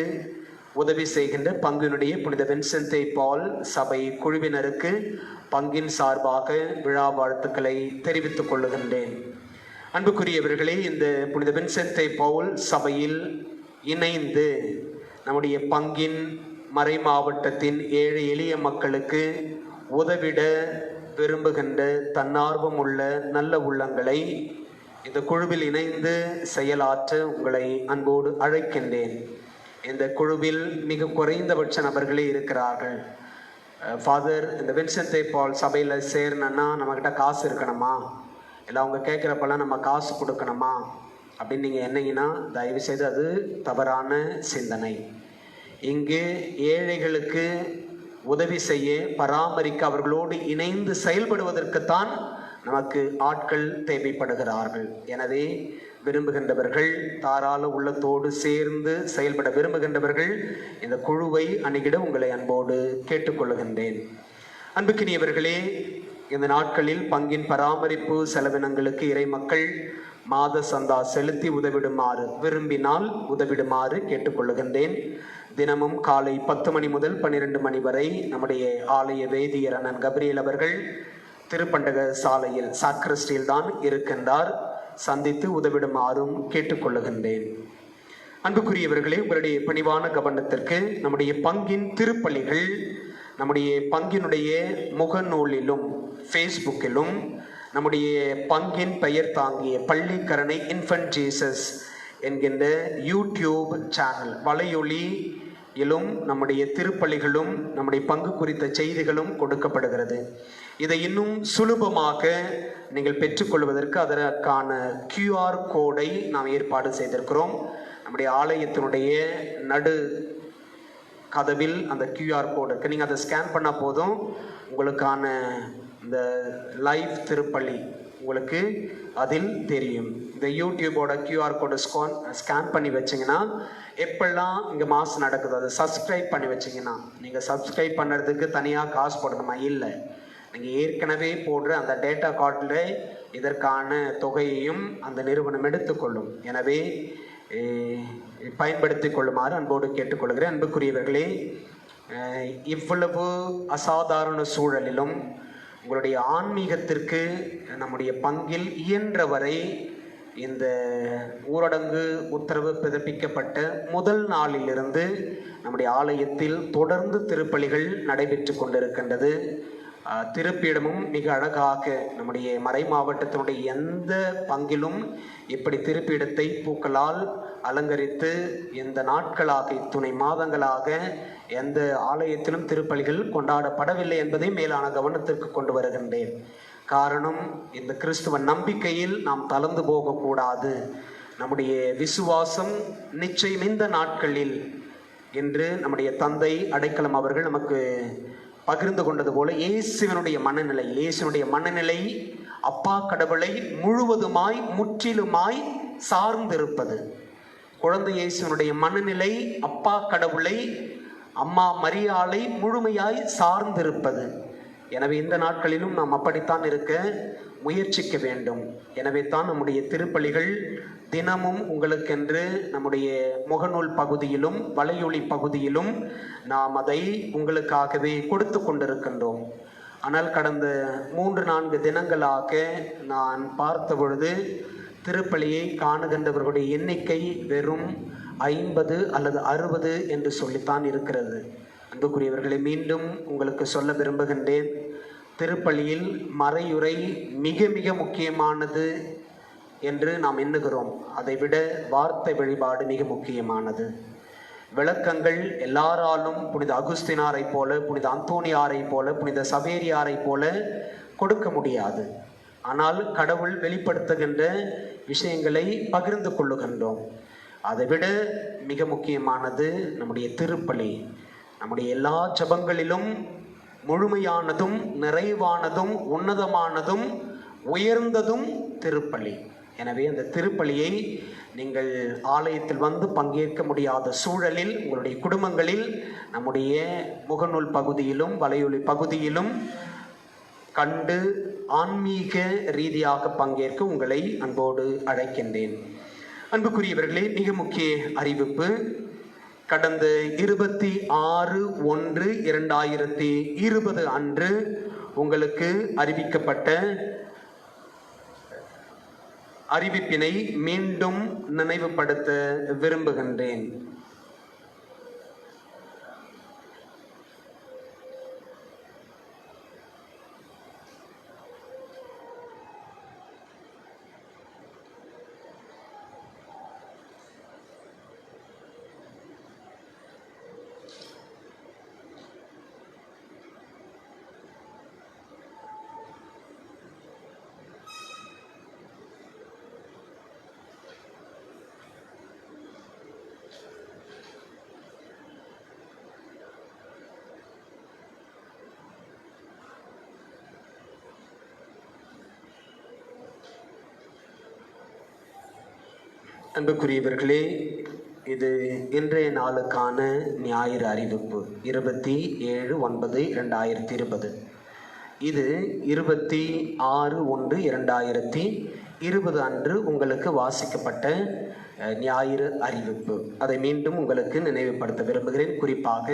உதவி செய்கின்ற பங்கினுடைய புனித வின்சென்ட் பவுல் சபை குழுவினருக்கு பங்கின் சார்பாக விழா வாழ்த்துக்களை தெரிவித்துக் கொள்ளுகின்றேன். அன்புக்குரியவர்களே, இந்த புனித வின்சென்ட் பவுல் சபையில் இணைந்து நம்முடைய பங்கின் மறை மாவட்டத்தின் ஏழை எளிய மக்களுக்கு உதவிட விரும்புகின்ற தன்னார்வம் உள்ள நல்ல உள்ளங்களை இந்த குழுவில் இணைந்து செயலாற்ற உங்களை அன்போடு அழைக்கின்றேன். இந்த குழுவில் மிக குறைந்தபட்ச நபர்களே இருக்கிறார்கள். ஃபாதர், இந்த வின்சென்ட் பால் சபையில் சேரணுன்னா நம்மக்கிட்ட காசு இருக்கணுமா, இல்லை அவங்க கேட்குறப்பெல்லாம் நம்ம காசு கொடுக்கணுமா அப்படின்னு நீங்கள் என்னங்கன்னா தயவு செய்து அது தவறான சிந்தனை. இங்கு ஏழைகளுக்கு உதவி செய்ய, பராமரிக்க, அவர்களோடு இணைந்து செயல்படுவதற்குத்தான் நமக்கு ஆட்கள் தேவைப்படுகிறார்கள். எனவே விரும்புகின்றவர்கள், தாராள உள்ளத்தோடு சேர்ந்து செயல்பட விரும்புகின்றவர்கள் இந்த குழுவை அணுகிட உங்களை அன்போடு கேட்டுக்கொள்ளுகின்றேன். அன்புக்கினியவர்களே, இந்த நாட்களில் பங்கின் பராமரிப்பு செலவினங்களுக்கு இறை மக்கள் மாத சந்தா செலுத்தி உதவிடுமாறு, விரும்பினால் உதவிடுமாறு கேட்டுக்கொள்ளுகின்றேன். தினமும் காலை 10 மணி முதல் 12 மணி வரை நம்முடைய ஆலய வேதியர் அண்ணன் கபிரியல் அவர்கள் திருப்பண்டக சாலையில் சாக்ரஸ்டியில் தான் இருக்கின்றார். சந்தித்து உதவிடுமாறும் கேட்டுக்கொள்ளுகின்றேன். அன்புக்குரியவர்களே, உங்களுடைய பணிவான கவனத்திற்கு நம்முடைய பங்கின் திருப்பலிகள் நம்முடைய பங்கினுடைய முகநூலிலும் ஃபேஸ்புக்கிலும் நம்முடைய பங்கின் பெயர் தாங்கிய பள்ளிக்கரணை இன்ஃபன்ட் ஜீசஸ் என்கின்ற யூடியூப் சேனல் வலையொலியிலும் நம்முடைய திருப்பலிகளும் நம்முடைய பங்கு குறித்த செய்திகளும் கொடுக்கப்படுகிறது. இதை இன்னும் சுலபமாக நீங்கள் பெற்றுக்கொள்வதற்கு அதற்கான QR கோடை நாம் ஏற்பாடு செய்திருக்கிறோம். நம்முடைய ஆலயத்தினுடைய நடு கதவில் அந்த QR கோடு இருக்கு. நீங்கள் அதை ஸ்கேன் பண்ணால் போதும், உங்களுக்கான இந்த லைவ் திருப்பலி உங்களுக்கு அதில் தெரியும். இந்த யூடியூபோட QR கோடை ஸ்கேன் பண்ணி வச்சிங்கன்னா எப்பெல்லாம் இங்கே மாஸ் நடக்குது அதை சப்ஸ்கிரைப் பண்ணி வச்சிங்கன்னா, நீங்கள் சப்ஸ்கிரைப் பண்ணுறதுக்கு தனியாக காசு போடணுமா? இல்லை, நீங்கள் ஏற்கனவே போடுற அந்த டேட்டா கார்டில் இதற்கான தொகையையும் அந்த நிறுவனம் எடுத்துக்கொள்ளும். எனவே பயன்படுத்தி கொள்ளுமாறு அன்போடு கேட்டுக்கொள்கிறேன். அன்புக்குரியவர்களே, இவ்வளவு அசாதாரண சூழலிலும் உங்களுடைய ஆன்மீகத்திற்கு நம்முடைய பங்கில் இயன்றவரை இந்த ஊரடங்கு உத்தரவு பிறப்பிக்கப்பட்ட முதல் நாளிலிருந்து நம்முடைய ஆலயத்தில் தொடர்ந்து திருப்பலிகள் நடைபெற்று கொண்டிருக்கின்றது. திருப்பிடமும் மிக அழகாக நம்முடைய மறை மாவட்டத்தினுடைய எந்த பங்கிலும் இப்படி திருப்பிடத்தை பூக்களால் அலங்கரித்து இந்த நாட்களாக, இத்துணை மாதங்களாக எந்த ஆலயத்திலும் திருப்பலிகள் கொண்டாடப்படவில்லை என்பதை மேலான கவனத்திற்கு கொண்டு வருகின்றேன். காரணம், இந்த கிறிஸ்துவ நம்பிக்கையில் நாம் தளர்ந்து போகக்கூடாது. நம்முடைய விசுவாசம் நிச்சயம் இந்த நாட்களில் என்று நம்முடைய தந்தை அடைக்கலம் அவர்கள் நமக்கு பகிர்ந்து கொண்டது போல இயேசுவினுடைய மனநிலை அப்பா கடவுளை முழுவதுமாய் முற்றிலுமாய் சார்ந்திருப்பது. குழந்தை இயேசுவினுடைய மனநிலை அப்பா கடவுளை, அம்மா மரியாளை முழுமையாய் சார்ந்திருப்பது. எனவே இந்த நாட்களிலும் நாம் அப்படித்தான் இருக்க முயற்சிக்க வேண்டும். எனவே தான் நம்முடைய திருப்பலிகள் தினமும் உங்களுக்கென்று நம்முடைய முகநூல் பகுதியிலும் வலையொலி பகுதியிலும் நாம் அதை உங்களுக்காகவே கொடுத்து கொண்டிருக்கின்றோம். ஆனால் கடந்த 3-4 தினங்களாக நான் பார்த்த பொழுது திருப்பலியை காணுகின்றவர்களுடைய எண்ணிக்கை வெறும் 50 அல்லது 60 என்று சொல்லித்தான் இருக்கிறது. அன்புக்குரியவர்களை, மீண்டும் உங்களுக்கு சொல்ல விரும்புகின்றேன், திருப்பலியில் மறையுறை மிக மிக முக்கியமானது என்று நாம் எண்ணுகிறோம். அதைவிட வார்த்தை வழிபாடு மிக முக்கியமானது. விளக்கங்கள் எல்லாராலும் புனித அகுஸ்தினாரை போல, புனித அந்தோனியாரை போல, புனித சவேரியாரை போல கொடுக்க முடியாது. ஆனால் கடவுள் வெளிப்படுத்துகின்ற விஷயங்களை பகிர்ந்து கொள்ளுகின்றோம். அதைவிட மிக முக்கியமானது நம்முடைய திருப்பலி. நம்முடைய எல்லா ஜபங்களிலும் முழுமையானதும் நிறைவானதும் உன்னதமானதும் உயர்ந்ததும் திருப்பலி. எனவே அந்த திருப்பலியை நீங்கள் ஆலயத்தில் வந்து பங்கேற்க முடியாத சூழலில் உங்களுடைய குடும்பங்களில் நம்முடைய முகநூல் பகுதியிலும் வலையொலி பகுதியிலும் கண்டு ஆன்மீக ரீதியாக பங்கேற்க உங்களை அன்போடு அழைக்கின்றேன். அன்புக்குரியவர்களே, மிக முக்கிய அறிவிப்பு. கடந்த 26/1/2020 அன்று உங்களுக்கு அறிவிக்கப்பட்ட அறிவிப்பினை மீண்டும் நினைவுபடுத்த விரும்புகின்றேன். அன்புக்குரியவர்களே, இது இன்றைய நாளுக்கான ஞாயிறு அறிவிப்பு 27/9/2020. இது 26/1/2020 அன்று உங்களுக்கு வாசிக்கப்பட்ட ஞாயிறு அறிவிப்பு. அதை மீண்டும் உங்களுக்கு நினைவுபடுத்த விரும்புகிறேன். குறிப்பாக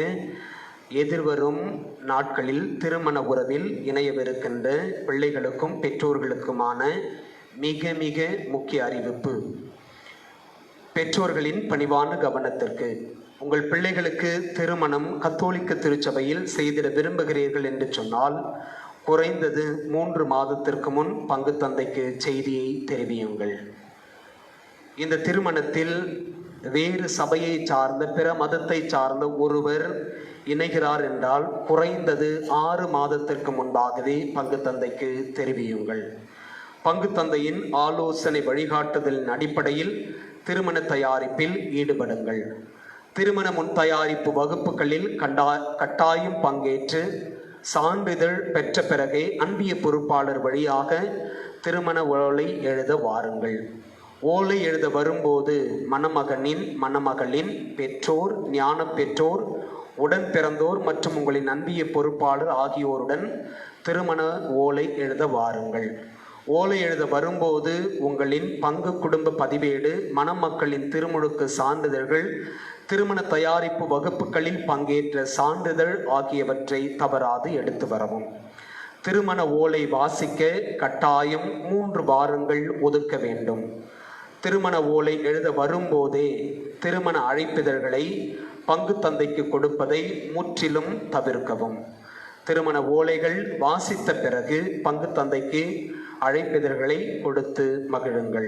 எதிர்வரும் நாட்களில் திருமண உறவில் இணையவிருக்கின்ற பிள்ளைகளுக்கும் பெற்றோர்களுக்குமான மிக மிக முக்கிய அறிவிப்பு. பெற்றோர்களின் பணிவான கவனத்திற்கு. உங்கள் பிள்ளைகளுக்கு திருமணம் கத்தோலிக்க திருச்சபையில் செய்திட விரும்புகிறீர்கள் என்று சொன்னால் குறைந்தது 3 மாதத்திற்கு முன் பங்கு தந்தைக்கு செய்தியை தெரிவியுங்கள். இந்த திருமணத்தில் வேறு சபையை சார்ந்த பிற மதத்தை சார்ந்த ஒருவர் இணைகிறார் என்றால் குறைந்தது 6 மாதத்திற்கு முன்பாகவே பங்கு தந்தைக்கு தெரிவியுங்கள். பங்கு தந்தையின் ஆலோசனை வழிகாட்டுதலின் அடிப்படையில் திருமண தயாரிப்பில் ஈடுபடுங்கள். திருமண முன் தயாரிப்பு வகுப்புகளில் கட்டாயம் பங்கேற்று சான்றிதழ் பெற்ற பிறகே அன்பிய பொறுப்பாளர் வழியாக திருமண ஓலை எழுத வாருங்கள். ஓலை எழுத வரும்போது மணமகளின் பெற்றோர், ஞான பெற்றோர், உடன் பிறந்தோர் மற்றும் உங்களின் அன்பிய பொறுப்பாளர் ஆகியோருடன் திருமண ஓலை எழுத வாருங்கள். ஓலை எழுத வரும்போது உங்களின் பங்கு குடும்ப பதிவேடு, மணமக்களின் திருமுழுக்கு சான்றிதழ்கள், திருமண தயாரிப்பு வகுப்புகளில் பங்கேற்ற சான்றிதழ் ஆகியவற்றை தவறாது எடுத்து வரவும். திருமண ஓலை வாசிக்க கட்டாயம் 3 வாரங்கள் ஒதுக்க வேண்டும். திருமண ஓலை எழுத வரும்போதே திருமண அழைப்பிதழ்களை பங்கு தந்தைக்கு கொடுப்பதை முற்றிலும் தவிர்க்கவும். திருமண ஓலைகள் வாசித்த பிறகு பங்கு தந்தைக்கு அழைப்பிதழ்களை கொடுத்து மகிழுங்கள்.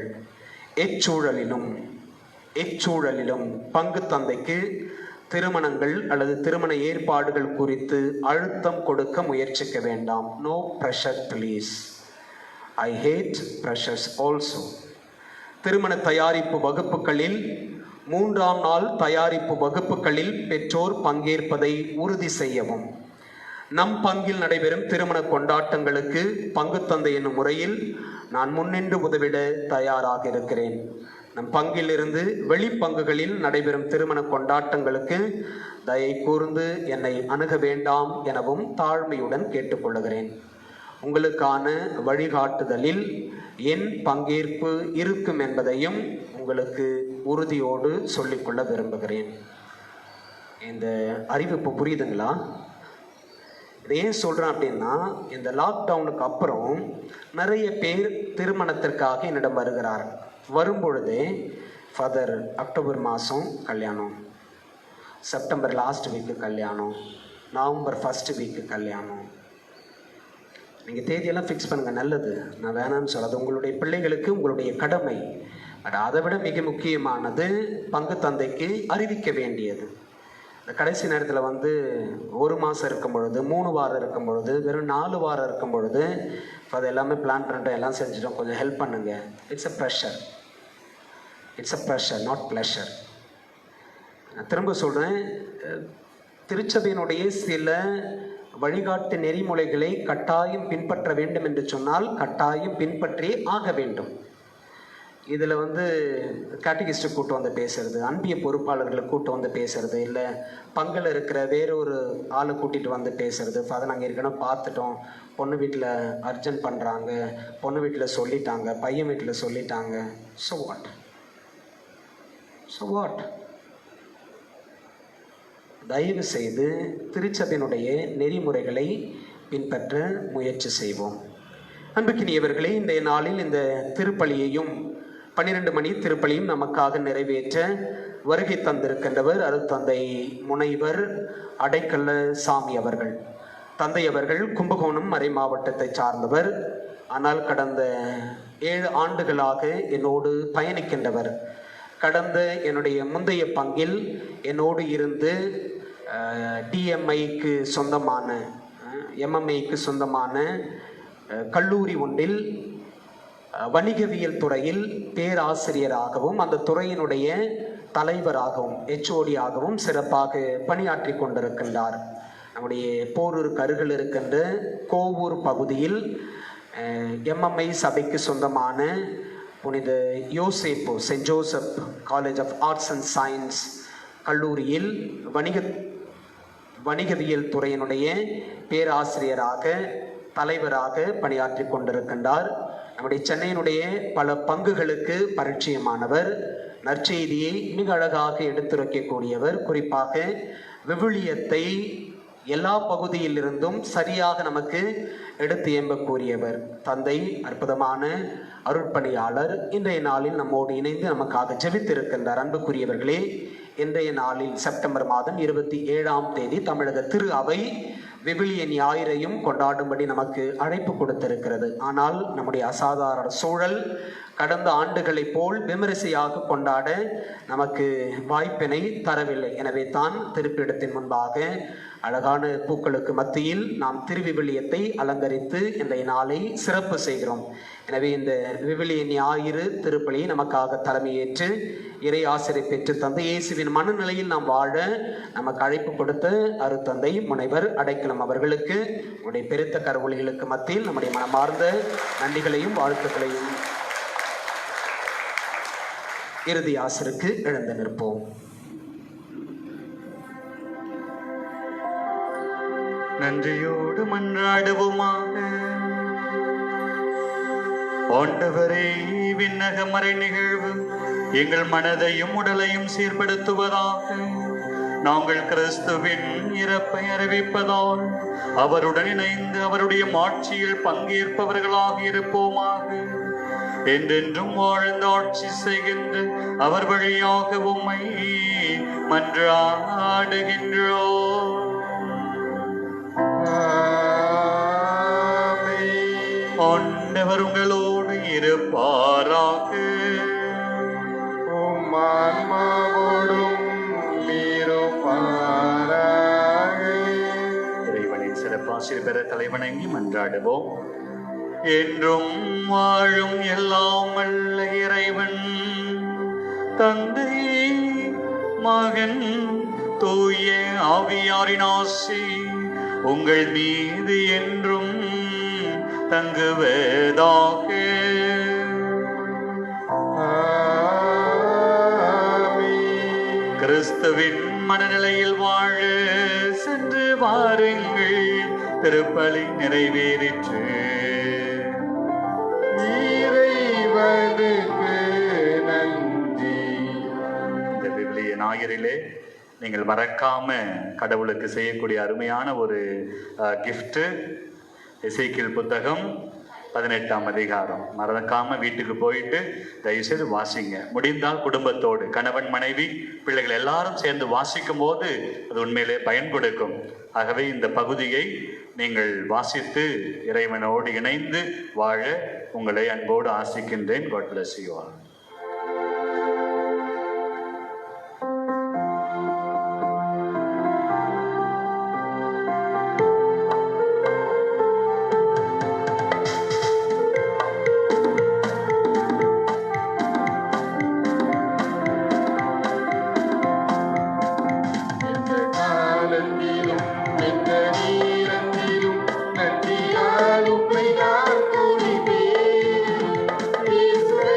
எச்சூழலிலும் பங்கு தந்தைக்கு திருமணங்கள் அல்லது திருமண ஏற்பாடுகள் குறித்து அழுத்தம் கொடுக்க முயற்சிக்க வேண்டாம். No pressure please. I hate pressures also. திருமண தயாரிப்பு வகுப்புகளில் 3ஆம் நாள் தயாரிப்பு வகுப்புகளில் பெற்றோர் பங்கேற்பதை உறுதி செய்யவும். நம் பங்கில் நடைபெறும் திருமண கொண்டாட்டங்களுக்கு பங்கு தந்தை என்னும் முறையில் நான் முன்னின்று உதவிட தயாராக இருக்கிறேன். நம் பங்கில் இருந்து வெளிப்பங்குகளில் நடைபெறும் திருமண கொண்டாட்டங்களுக்கு தயை கூர்ந்து என்னை அணுக வேண்டாம் எனவும் தாழ்மையுடன் கேட்டுக்கொள்கிறேன். உங்களுக்கான வழிகாட்டுதலில் என் பங்கேற்பு இருக்கும் என்பதையும் உங்களுக்கு உறுதியோடு சொல்லிக்கொள்ள விரும்புகிறேன். இந்த அறிவிப்பு புரியுதுங்களா? இதை ஏன் சொல்கிறேன் அப்படின்னா, இந்த லாக்டவுனுக்கு அப்புறம் நிறைய பேர் திருமணத்திற்காக என்னிடம் வருகிறார். வரும்பொழுதே ஃபாதர் அக்டோபர் மாதம் கல்யாணம், செப்டம்பர் லாஸ்ட் வீக்கு கல்யாணம், நவம்பர் ஃபர்ஸ்ட் வீக்கு கல்யாணம். நீங்கள் தேதியெல்லாம் ஃபிக்ஸ் பண்ணுங்கள், நல்லது, நான் வேணான்னு சொல்லாது. உங்களுடைய பிள்ளைகளுக்கு உங்களுடைய கடமை. அதை விட மிக முக்கியமானது பங்கு தந்தைக்கு அறிவிக்க வேண்டியது. கடைசி நேரத்தில் 1 மாதம் இருக்கும் பொழுது, 3 வாரம் இருக்கும் பொழுது, வெறும் 4 வாரம் இருக்கும் பொழுது அதை எல்லாமே பிளான் பண்ணிட்டோம், எல்லாம் செஞ்சிட்டோம், கொஞ்சம் ஹெல்ப் பண்ணுங்க. It's a pressure, not pleasure. நான் திரும்ப சொல்கிறேன், திருச்சபையினுடைய சில வழிகாட்டு நெறிமுறைகளை கட்டாயம் பின்பற்ற வேண்டும் என்று சொன்னால் கட்டாயம் பின்பற்றி ஆக வேண்டும். இதில் வந்து கேட்டகிஸ்ட்டு கூட்டு வந்து பேசுறது, அன்பிய பொறுப்பாளர்களை கூட்டு வந்து பேசுறது, இல்லை பங்கில் இருக்கிற வேறொரு ஆளை கூட்டிகிட்டு வந்து பேசுறது. ஃபாதர் நாங்கள் ஏற்கனவே பார்த்துட்டோம், பொண்ணு வீட்டில் அர்ஜென்ட் பண்ணுறாங்க, பொண்ணு வீட்டில் சொல்லிட்டாங்க, பையன் வீட்டில் சொல்லிட்டாங்க. So what? தயவு செய்து திருச்சபையினுடைய நெறிமுறைகளை பின்பற்ற முயற்சி செய்வோம். அன்புக்கினியவர்களே, இன்றைய நாளில் இந்த திருப்பலியையும் 12 மணி திருப்பலியும் நமக்காக நிறைவேற்ற வருகை தந்திருக்கின்றவர் அருட்தந்தை முனைவர் அடைக்கல்ல சாமி அவர்கள். தந்தை அவர்கள் கும்பகோணம் மறை மாவட்டத்தை சார்ந்தவர். ஆனால் கடந்த 7 ஆண்டுகளாக என்னோடு பயணிக்கின்றவர். கடந்த என்னுடைய முந்தைய பங்கில் என்னோடு இருந்து டிஎம்ஐக்கு சொந்தமான எம்எம்ஐக்கு சொந்தமான கல்லூரி ஒன்றில் வணிகவியல் துறையில் பேராசிரியராகவும் அந்த துறையினுடைய தலைவராகவும் HOD-ஆகவும் சிறப்பாக பணியாற்றி கொண்டிருக்கின்றார். நம்முடைய போரூருக்கு அருகில் இருக்கின்ற கோவூர் பகுதியில் எம்எம்ஐ சபைக்கு சொந்தமான புனித யோசேப்பு Saint Joseph College of Arts and Science கல்லூரியில் வணிகவியல் துறையினுடைய பேராசிரியராக தலைவராக பணியாற்றி கொண்டிருக்கின்றார். நம்முடைய சென்னையினுடைய பல பங்குகளுக்கு பரிச்சயமானவர். நற்செய்தியை மிக அழகாக எடுத்துரைக்கக்கூடியவர். குறிப்பாக விவிலியத்தை எல்லா பகுதியிலிருந்தும் சரியாக நமக்கு எடுத்து எம்பக்கூடியவர். தந்தை அற்புதமான அருட்பணியாளர். இன்றைய நாளில் நம்மோடு இணைந்து நமக்காக ஜெபித்திருக்கின்றார். அன்புக்குரியவர்களே, இன்றைய நாளில் செப்டம்பர் மாதம் 27ஆம் தேதி தமிழக திரு அவை விவிலிய ஞாயிறையும் கொண்டாடும்படி நமக்கு அழைப்பு கொடுத்திருக்கிறது. ஆனால் நம்முடைய அசாதாரண சூழல் கடந்த ஆண்டுகளைப் போல் விமரிசையாக கொண்டாட நமக்கு வாய்ப்பினை தரவில்லை. எனவே தான் திருப்பீடத்தின் முன்பாக அழகான பூக்களுக்கு மத்தியில் நாம் திருவிவிலியத்தை அலங்கரித்து இன்றைய நாளை சிறப்பு செய்கிறோம். எனவே இந்த விவிலிய ஞாயிறு திருப்பலியை நமக்காக தலைமையேற்று இறை ஆசிரியை பெற்று தந்தை இயேசுவின் மனநிலையில் நாம் வாழ நமக்கு அழைப்பு கொடுத்த அருட்தந்தை முனைவர் அடைக்கலம் அவர்களுக்கு உடைய பெருத்த கரவொலிகளுக்கு மத்தியில் நம்முடைய மனமார்ந்த நன்றிகளையும் வாழ்த்துக்களையும் இறுதி ஆசிருக்கு எழுந்து நிற்போம். நன்றியோடு மன்றாடுவோமாக. ஆண்டவரே, விண்ணக மறை நிகழ்வு எங்கள் மனதையும் உடலையும் சீர்படுத்துவதாக. நாங்கள் கிறிஸ்துவின் இறப்பை அறிவிப்பதால் அவருடன் இணைந்து அவருடைய மாட்சியில் பங்கேற்பவர்களாக இருப்போமாக. என்றென்றும் வாழ்ந்து ஆட்சி செய்கின்ற அவர் வழியாக உம்மை மன்றாடுகின்றோம். ஆண்டவர் உங்களோடு இருப்பாராக. இறைவனின் சிறப்பாசிரியர் பெற தலைவணங்கி மன்றாடுவோம். என்றும் வாழும் எல்லாம் வல்ல இறைவன் தந்தை மகன் தூய ஆவியாரின் ஆசி உங்கள் மீது என்றும் தங்குவதாக. கிறிஸ்துவின் மனநிலையில் வாழ சென்று வாருங்கள். திருப்பலி நிறைவேறிற்று. இந்த விவிலிய ஞாயிறிலே நீங்கள் மறக்காம கடவுளுக்கு செய்யக்கூடிய அருமையான ஒரு கிஃப்ட் எசேக்கியேல் புத்தகம் 18ஆம் அதிகாரம். மறக்காம வீட்டுக்கு போயிட்டு தயவுசெய்து வாசிங்க. முடிந்தால் குடும்பத்தோடு கணவன் மனைவி பிள்ளைகள் எல்லாரும் சேர்ந்து வாசிக்கும் போது அது உண்மையிலே பயன் கொடுக்கும். ஆகவே இந்த பகுதியை நீங்கள் வாசித்து இறைவனோடு இணைந்து வாழ உங்களை அன்போடு ஆசிக்கின்றேன். God bless you all. நன்றியால் உம்மை நான் துதிப்பேன். இயேசுவே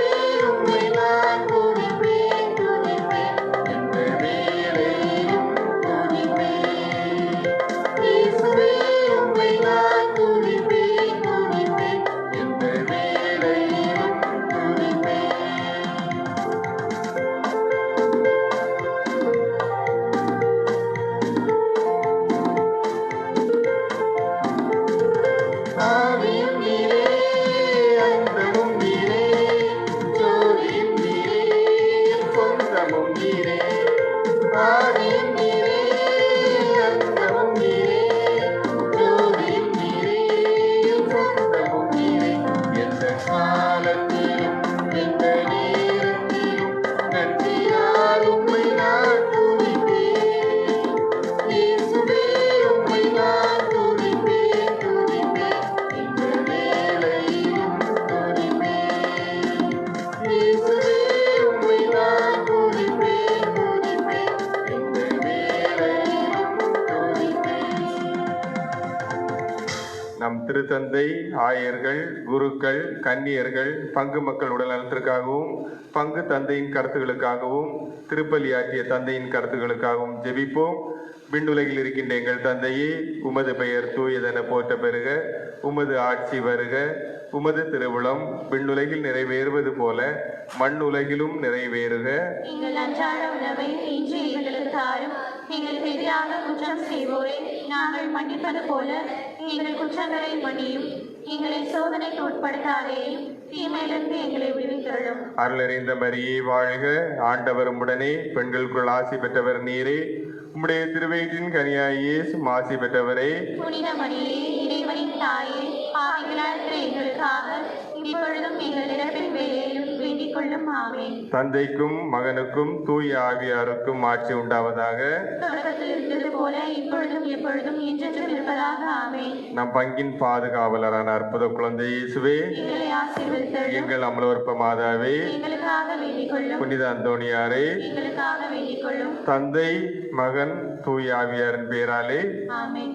நம் திருத்தந்தை, ஆயர்கள், குருக்கள், கன்னியர்கள், பங்கு மக்கள் உடல் நலத்திற்காகவும், பங்கு தந்தையின் கருத்துகளுக்காகவும், திருப்பலியாற்றிய தந்தையின் கருத்துகளுக்காகவும் ஜெபிப்போம். விண்ணுலகில் இருக்கின்ற எங்கள் தந்தையே, உமது பெயர் தூயதென போற்ற பெறுக. உமது ஆட்சி வருக. உமது திருவுளம் விண்ணுலகில் நிறைவேறுவது போல மண்ணுலகிலும் நிறைவேறுக. எங்கள் அன்றாட உணவை இன்று எங்களுக்கு தாரும். எங்களுக்கு எதிராக குற்றம் செய்வோரை நாங்கள் மன்னிப்பது போல எங்கள் குற்றங்களை மன்னியும். எங்களை சோதனைக்கு உட்படுத்தாதேயும், தீமையிலிருந்து எங்களை விடுவித்தருளும். அருளறிந்த மரியே வாழ்க. ஆண்டவர் உம்முடனே, பெண்களுக்குள் ஆசி பெற்றவர் நீரே. உம்முடைய திருவயிற்றின் கனியாய் இயேசுவும் ஆசி பெற்றவரே. புனித மரியே, இறைவனின் தாயே, பாவிகளாய் இருக்கிற எங்களுக்காக இப்பொழுதும் எங்கள் இறப்பின் வேளையிலும் வேண்டிக் கொள்ளும். ஆமென். தந்தைக்கும் மகனுக்கும் தூய ஆவியாருக்கும் ஆட்சி உண்டாவதாக. தொடக்கத்தில் இருந்தது போல இப்பொழுதும் எப்பொழுதும் என்றென்றும் இருப்பதாக. ஆமென். நம் பங்கின் பாதுகாவலரான அற்புத குழந்தை இயேசுவே, எங்களை ஆசீர்வதித்தருளும். எங்கள் அமலவர்ப்ப மாதாவே, எங்களுக்காக வேண்டிக் கொள்ளும். புனித அந்தோணியாரே, எங்களுக்காக வேண்டிக் கொள்ளும். தந்தை, மகன், தூய ஆவியாரின் பெயராலே ஆமென்.